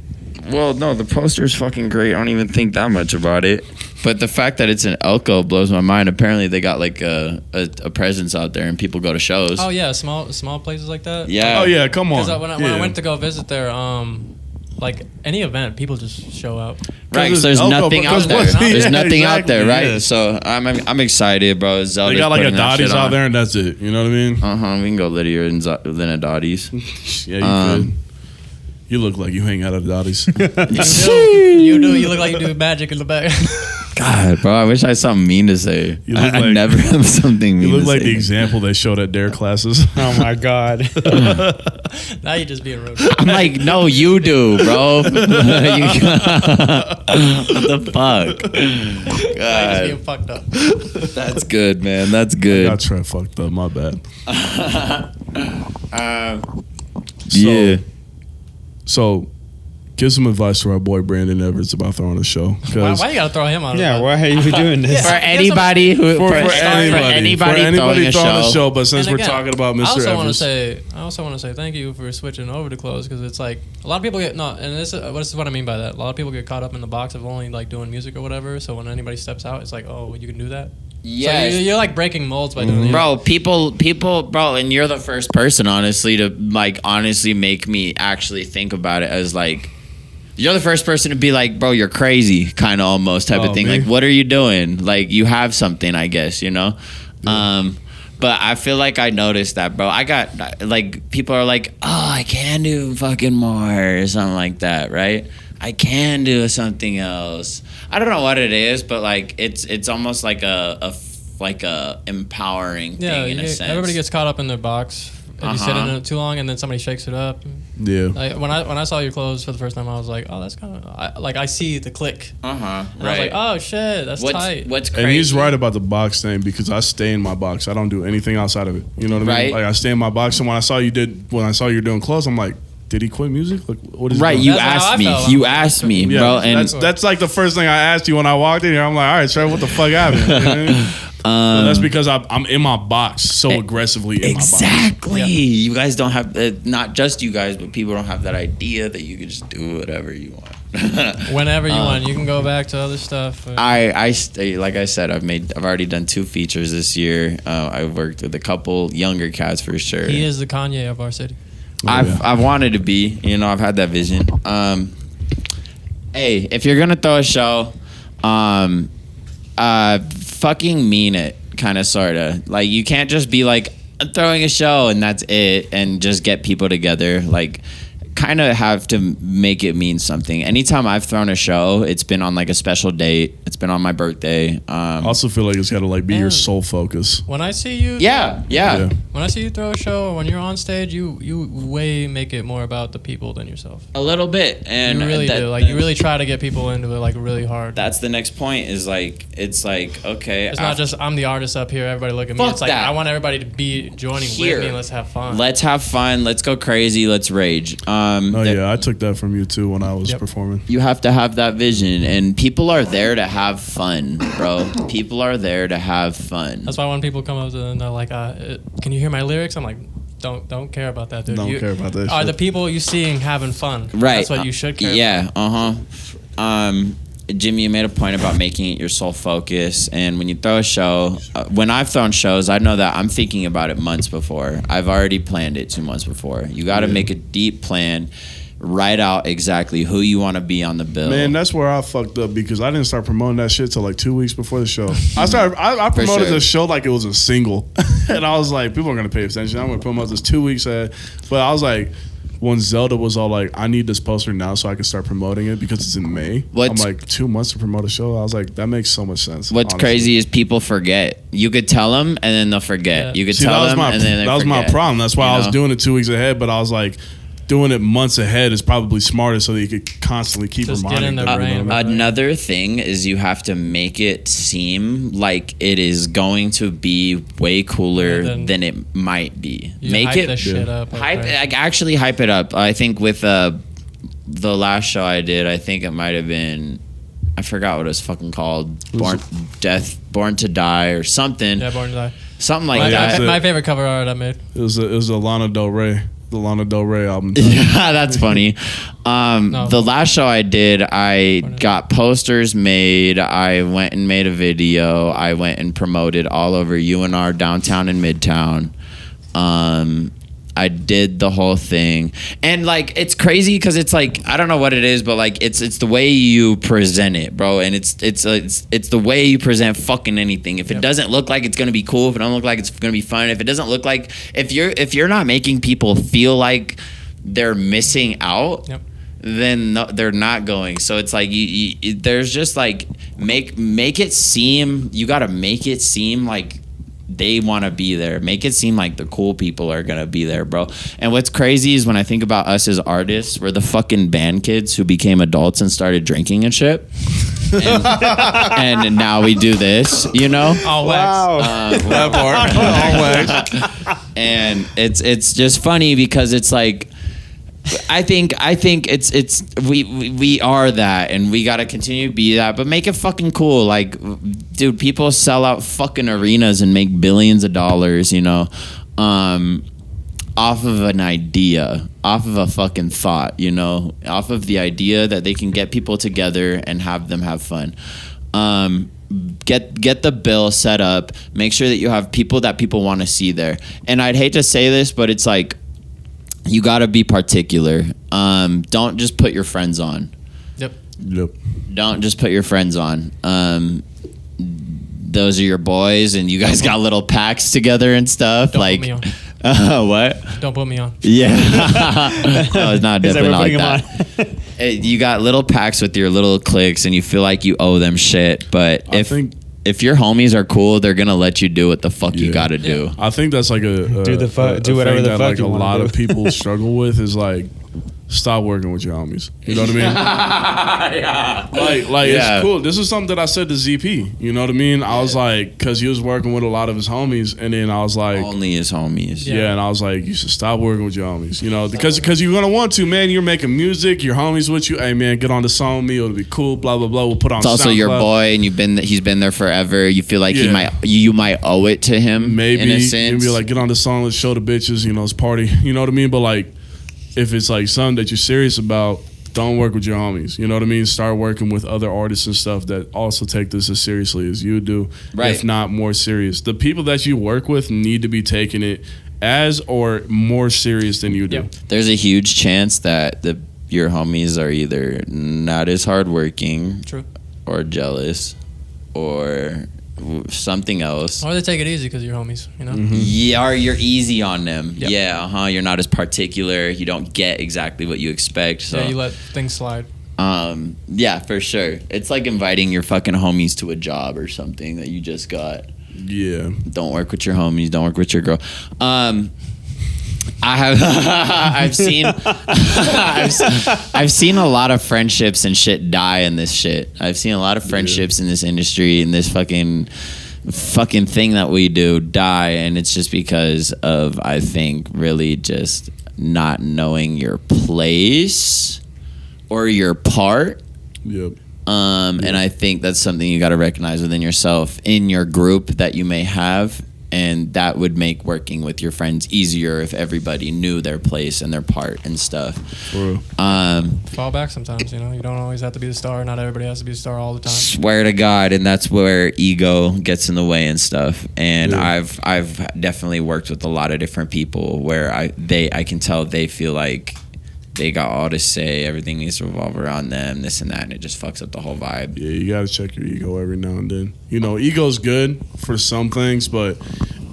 Well, no, the poster's fucking great. I don't even think that much about it. But the fact that it's in Elko blows my mind. Apparently, they got like a presence out there, and people go to shows. Oh yeah, small places like that. Yeah. Oh yeah, come on. Because when I went to go visit there, like any event, people just show up. Right, 'cause it's there's Elko, nothing because out there. what's- There's yeah, nothing out there, exactly, right? yeah. So I'm excited, bro. Zelda's They got like a putting that shit Dottie's out on. there, and that's it. You know what I mean? We can go littier than a Dottie's. Yeah, you could. You look like you hang out at Dottie's. You do. You look like you do magic in the back. God, bro, I wish I had something mean to say. You look I like- never have something mean You look to like say. the example they showed at Dare classes. Oh my god. Now you're just being rude. I'm like, no, you do, bro. What the fuck? Now you're just God, being fucked up. that's good, man. That's I good. got Trev fucked up. My bad. Yeah. So Give some advice to our boy Brandon Everett about throwing a show. Why you gotta throw him on? Yeah, why are you doing this? For anybody who For anybody throwing a show. But since we're talking about Mr. Evers, I also want to say thank you for switching over to clothes, because it's like a lot of people and this is what I mean by that. A lot of people get caught up in the box of only like doing music or whatever. So when anybody steps out, it's like, oh, you can do that. Yeah, so you're like breaking molds by doing it. Bro, people, bro, and you're the first person, honestly, to like honestly make me actually think about it as like. You're the first person to be like, bro, you're crazy, kind of almost type of thing. Me? Like, what are you doing? Like, you have something, I guess, you know? Yeah. But I feel like I noticed that, bro. I got, like, people are like, oh, I can do fucking more or something like that, right? I can do something else. I don't know what it is, but, like, it's almost like a empowering thing in a sense. Everybody gets caught up in their box. If you sit in it too long and then somebody shakes it up. Yeah. Like when I saw your clothes for the first time, I was like, oh, that's kind of like I see the click. Right. I was like, oh shit, that's tight. What's crazy? And he's right about the box thing, because I stay in my box. I don't do anything outside of it. You know what I mean? Like I stay in my box. And when I saw you doing clothes, I'm like, did he quit music? Like, what is right? He You doing? asked me. You asked me, yeah, bro. And that's like the first thing I asked you when I walked in here. I'm like, all right, Trev, what the fuck happened? You know what I mean? So that's because I'm in my box so aggressively in my box. Exactly. You guys don't have not just you guys, but people don't have that idea that you can just do whatever you want. Whenever you want, you can go back to other stuff. I like I said, I've already done 2 features this year. I've worked with a couple younger cats for sure. He is the Kanye of our city. I've wanted to be, you know, I've had that vision. Hey, if you're gonna throw a show, fucking mean it, kind of, sorta. Like, you can't just be like, I'm throwing a show and that's it, and just get people together. Like, kind of have to make it mean something. Anytime I've thrown a show, it's been on like a special date. It's been on my birthday. I also feel like it's got to like be your sole focus. When I see you, yeah. When I see you throw a show, or when you're on stage, you way make it more about the people than yourself. A little bit, and you really do. Like, you really try to get people into it, like, really hard. That's the next point. Is like, it's like, okay, it's not just I'm the artist up here, everybody look at me. It's like, I want everybody to be joining with me, and let's have fun. Let's have fun. Let's go crazy. Let's rage. Yeah, I took that from you too when I was performing. You have to have that vision, and people are there to have fun, bro. People are there to have fun. That's why when people come up to and they're like, "Can you hear my lyrics?" I'm like, "Don't care about that, dude. Don't care about that. Are shit. the people you seeing having fun? Right. That's what you should care. Yeah. Jimmy, you made a point about making it your sole focus, and when you throw a show, when I've thrown shows, I know that I'm thinking about it months before. I've already planned it 2 months before. You got to make a deep plan. Write out exactly who you want to be on the bill. Man, that's where I fucked up, because I didn't start promoting that shit till like 2 weeks before the show. I promoted the show like it was a single. And I was like, people are going to pay attention. I'm going to promote this 2 weeks ahead. But I was like, when Zelda was all like, I need this poster now so I can start promoting it because it's in May. I'm like, 2 months to promote a show? I was like, that makes so much sense. What's honestly crazy is people forget. You could tell them and then they'll forget. Yeah. You could tell them and then they forget. That was my problem. That's why I was doing it 2 weeks ahead, but I was like, doing it months ahead is probably smarter so that you could constantly keep just reminding them. Another thing is you have to make it seem like it is going to be way cooler than it might be. Make hype it shit up. Actually hype it up. I think with the last show I did, I think it might have been, I forgot what it was fucking called. Born to Die or something. Yeah, Born to Die. Something like that. My favorite cover art I made. It was a Lana Del Rey. The Lana Del Rey album. Yeah, that's funny. The last show I did, I got posters made. I went and made a video. I went and promoted all over UNR, downtown and Midtown. I did the whole thing, and like it's crazy because it's like I don't know what it is, but like it's the way you present it, bro, and it's the way you present fucking anything. If it doesn't look like it's gonna be cool, if it don't look like it's gonna be fun, if it doesn't look like if you're not making people feel like they're missing out, then they're not going. So it's like there's just like make it seem, you gotta make it seem like they want to be there. Make it seem like the cool people are going to be there, bro. And what's crazy is when I think about us as artists, we're the fucking band kids who became adults and started drinking and shit. And now we do this, you know? All wax. That part. All wax. And it's just funny because it's like I think it's we are that, and we gotta continue to be that, but make it fucking cool. Like, dude, people sell out fucking arenas and make billions of dollars, you know, off of an idea, off of a fucking thought, you know, off of the idea that they can get people together and have them have fun. Get the bill set up. Make sure that you have people that people want to see there. And I'd hate to say this, but it's like, you got to be particular. Don't just put your friends on. Yep. Don't just put your friends on. Those are your boys, and you guys got little packs together and stuff. Don't like, put me on. What? Don't put me on. Yeah. No, it's not definitely not like that. On. You got little packs with your little cliques, and you feel like you owe them shit. But if your homies are cool, they're gonna let you do what the fuck you gotta do. I think that's like do whatever the fuck like you a wanna lot do. of people struggle with is like, stop working with your homies. You know what I mean? Yeah. Like it's cool. This is something that I said to ZP. You know what I mean? I was like, because he was working with a lot of his homies, and then I was like, Only his homies. yeah, and I was like, you should stop working with your homies. You know, because you're gonna want to, man. You're making music. Your homies with you. Hey, man, get on the song with me. It'll be cool. Blah blah blah. We'll put on. It's also your SoundCloud. boy, and he's been there forever. You feel like you might owe it to him. Maybe in a you'd sense. be like, get on the song. Let's show the bitches. You know, it's party. You know what I mean? But like, if it's like something that you're serious about, don't work with your homies. You know what I mean? Start working with other artists and stuff that also take this as seriously as you do, Right. if not more serious. The people that you work with need to be taking it as or more serious than you do. Yep. There's a huge chance that your homies are either not as hardworking, True. or jealous, or something else. Or they take it easy because you're homies, you know? Yeah, or you're easy on them. Yep. Yeah, You're not as particular. You don't get exactly what you expect. So Yeah, you let things slide. yeah, for sure. It's like inviting your fucking homies to a job or something that you just got. Yeah. Don't work with your homies. Don't work with your girl. I have I've seen a lot of friendships and shit die in this shit. I've seen a lot of friendships in this industry, in this fucking thing that we do die, and it's just because of, I think, really just not knowing your place or your part. Yep. And I think that's something you got to recognize within yourself, in your group that you may have, and that would make working with your friends easier if everybody knew their place and their part and stuff. For real. Fall back sometimes, you know? You don't always have to be the star. Not everybody has to be the star all the time. Swear to God, and that's where ego gets in the way and stuff. And Yeah. I've definitely worked with a lot of different people where I can tell they feel like they got all to say, everything needs to revolve around them, this and that, and it just fucks up the whole vibe. Yeah, you gotta check your ego every now and then. You know, ego's good for some things, but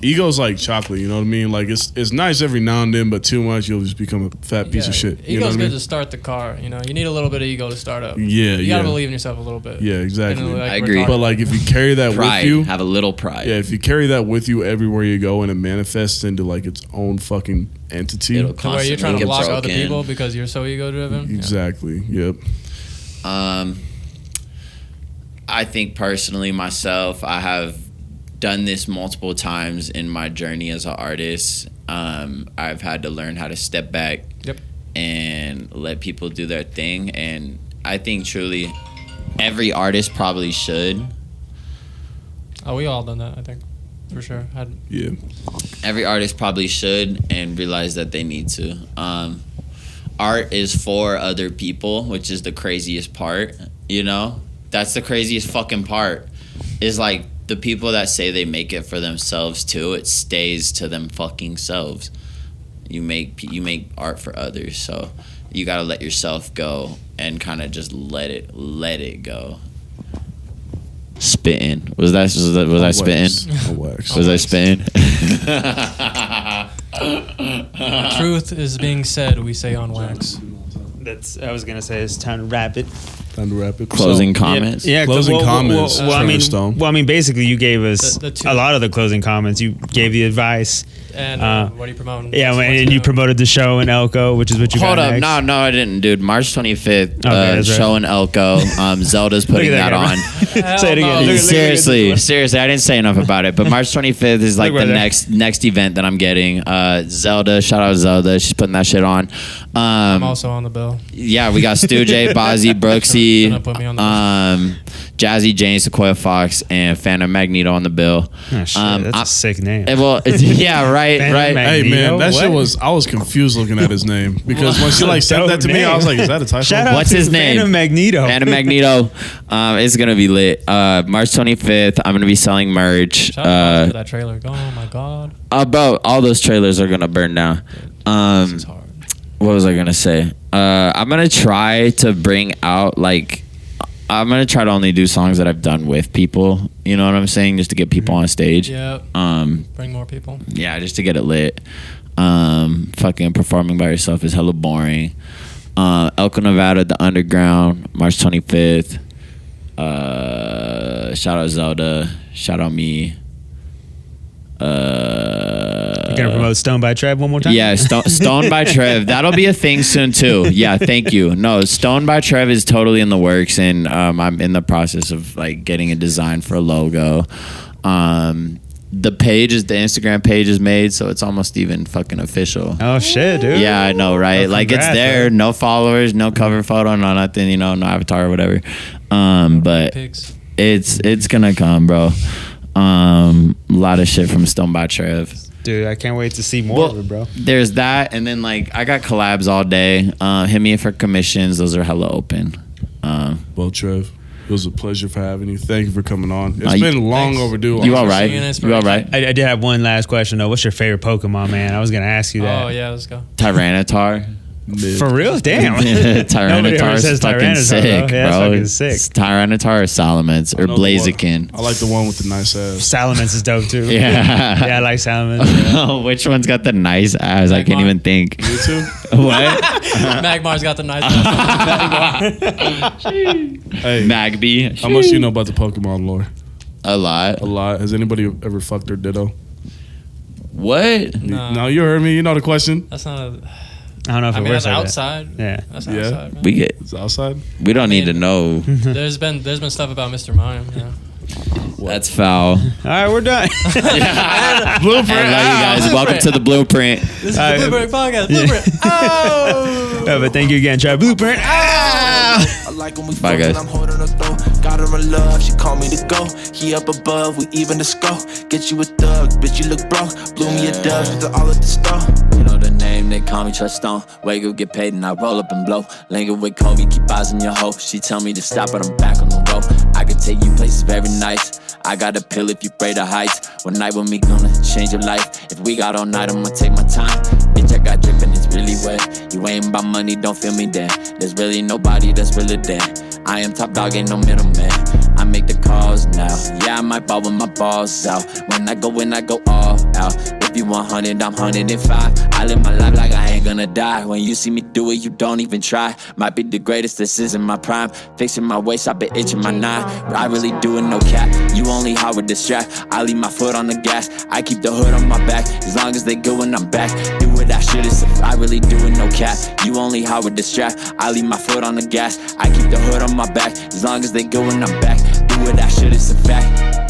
ego's like chocolate. You know what I mean? Like it's nice every now and then, but too much, you'll just become a fat piece of shit. You know Ego's what I good mean? to start the car, you know? You need a little bit of ego to start up. Yeah, You gotta believe in yourself a little bit. Yeah, exactly. And, like, I we're agree. talking- But like if you carry that Pride. with you, Have a little pride. yeah, if you carry that with you everywhere you go and it manifests into like its own fucking entity. It'll To where you're trying to get block other broken. people because you're so ego driven. Exactly. Yep. I think personally myself, I have done this multiple times in my journey as an artist. I've had to learn how to step back Yep. and let people do their thing. And I think truly every artist probably should. Oh, we all done that, I think. For sure. Yeah. Every artist probably should and realize that they need to. Art is for other people, which is the craziest part, you know? That's the craziest fucking part. Is like the people that say they make it for themselves too, it stays to them fucking selves. You make art for others, so you gotta let yourself go and kind of just let it go. Spitting. Was I spitting? Wax. Was I spitting? Truth is being said, we say on wax. I was gonna say it's time to wrap it. Time to wrap it. Closing So, comments. Yeah, Closing comments, Well, I mean, Stone. basically, you gave us The two. a lot of the closing comments. You gave the advice. And what are you promoting? Yeah, What's and you promoted the show in Elko, which is what you Hold got up, next. no, I didn't, dude. March 25th, that's right. show in Elko. Zelda's putting Look at that that Say it again. no. Look at Seriously, I didn't say enough about it. But March 25th is like Look the right there. next event that I'm getting. Zelda, shout out Zelda, she's putting that shit on. I'm also on the bill. Yeah, we got Stu J, Bozzy, Brooksy, Gonna put me on the Jazzy Jane, Sequoia Fox, and Phantom Magneto on the bill. Oh, shit, that's a sick name. Well, yeah, right, Phantom right. Magneto? Hey man, that shit What? was. I was confused looking at his name because when she like said Dope that to me, name. I was like, "Is that a typo?" Shout out What's to his name? Phantom Magneto. Phantom Magneto. It's gonna be lit. March 25th, I'm gonna be selling merch. Shout out to that trailer. Oh my god. About all those trailers are gonna burn down. It's hard. What was I gonna say? I'm gonna try to bring out I'm gonna try to only do songs that I've done with people. You know what I'm saying? Just to get people on stage. Yeah. Bring more people. Yeah, just to get it lit. Fucking performing by yourself is hella boring. Elko, Nevada, The Underground, March 25th. Shout out Zelda. Shout out me. You gonna promote Stone by Trev one more time? Yeah, Stone by Trev. That'll be a thing soon too. Yeah, thank you. No, Stone by Trev is totally in the works, and I'm in the process of like getting a design for a logo. The Instagram page is made, so it's almost even fucking official. Oh shit, dude. Yeah, I know, right? Oh, like it's congrats, there, man. no followers, no cover photo, no nothing, no avatar or whatever. But Pigs. it's gonna come, bro. A lot of shit from Stone by Trev. Dude, I can't wait to see more of it, bro. There's that, and then like I got collabs all day. Hit me for commissions; those are hella open. Well, Trev, it was a pleasure for having you. Thank you for coming on. It's you- been long thanks. overdue. You all honestly. right? You all right? I did have one last question though. What's your favorite Pokemon, man? I was gonna ask you that. Oh yeah, let's go. Tyranitar. Mid. For real? Damn. Nobody ever Tyranitar says is fucking Tyranitar, sick, though. Yeah, bro. it's fucking sick. It's Tyranitar or Salamence or I know the one- Blaziken. I like the one with the nice ass. Salamence is dope too. Yeah. Yeah, I like Salamence. Which one's got the nice ass? I can't Magmar. even think. You too? What? Magmar's got the nice. Hey, Magby. how much do you know about the Pokemon lore? A lot. A lot. Has anybody ever fucked their Ditto? What? No. No, you heard me. You know the question. That's not a. I don't know if I it mean, works that's like outside. that. Yeah. That's Yeah. outside. Man. We get. It's outside. We don't need to mean- know. There's been stuff about Mr. Mime. Yeah. That's foul. All right, we're done. Blueprint. I love you guys. Welcome to the Blueprint. This is All right. the Blueprint podcast. Blueprint. Oh. But thank you again, Trev. Blueprint. I like when we Bye, fucking, guys. I'm holding her throat. Got her in love, she called me to go. He up above, we even the score. Get you a thug, bitch, you look broke. Blew me a dove, with all at the store. You know the name, they call me Trustone. Wake up, get paid, and I roll up and blow. Linger with Kobe, keep eyes on your hoe. She tell me to stop, but I'm back on the road. I can take you places very nice. I got a pill if you afraid of heights. One night when we gonna change your life. If we got all night, I'ma take my time. Bitch, I got drippin', it's really wet. You ain't about money, don't feel me there. There's really nobody that's really there. I am top dog, ain't no middleman. I make the calls now. Yeah, I might ball with my balls out. When I go all out. If you 100, I'm 105. I live my life like I ain't gonna die. When you see me do it, you don't even try. Might be the greatest, this isn't my prime. Fixing my waist, I've been itching my nine. But I really do it, no cap. You only how with the strap. I leave my foot on the gas. I keep the hood on my back. As long as they good when I'm back. Do what I should, I really do it, no cap. You only how with the strap. I leave my foot on the gas. I keep the hood on my back. As long as they good when I'm back. Do what I should, it's a fact.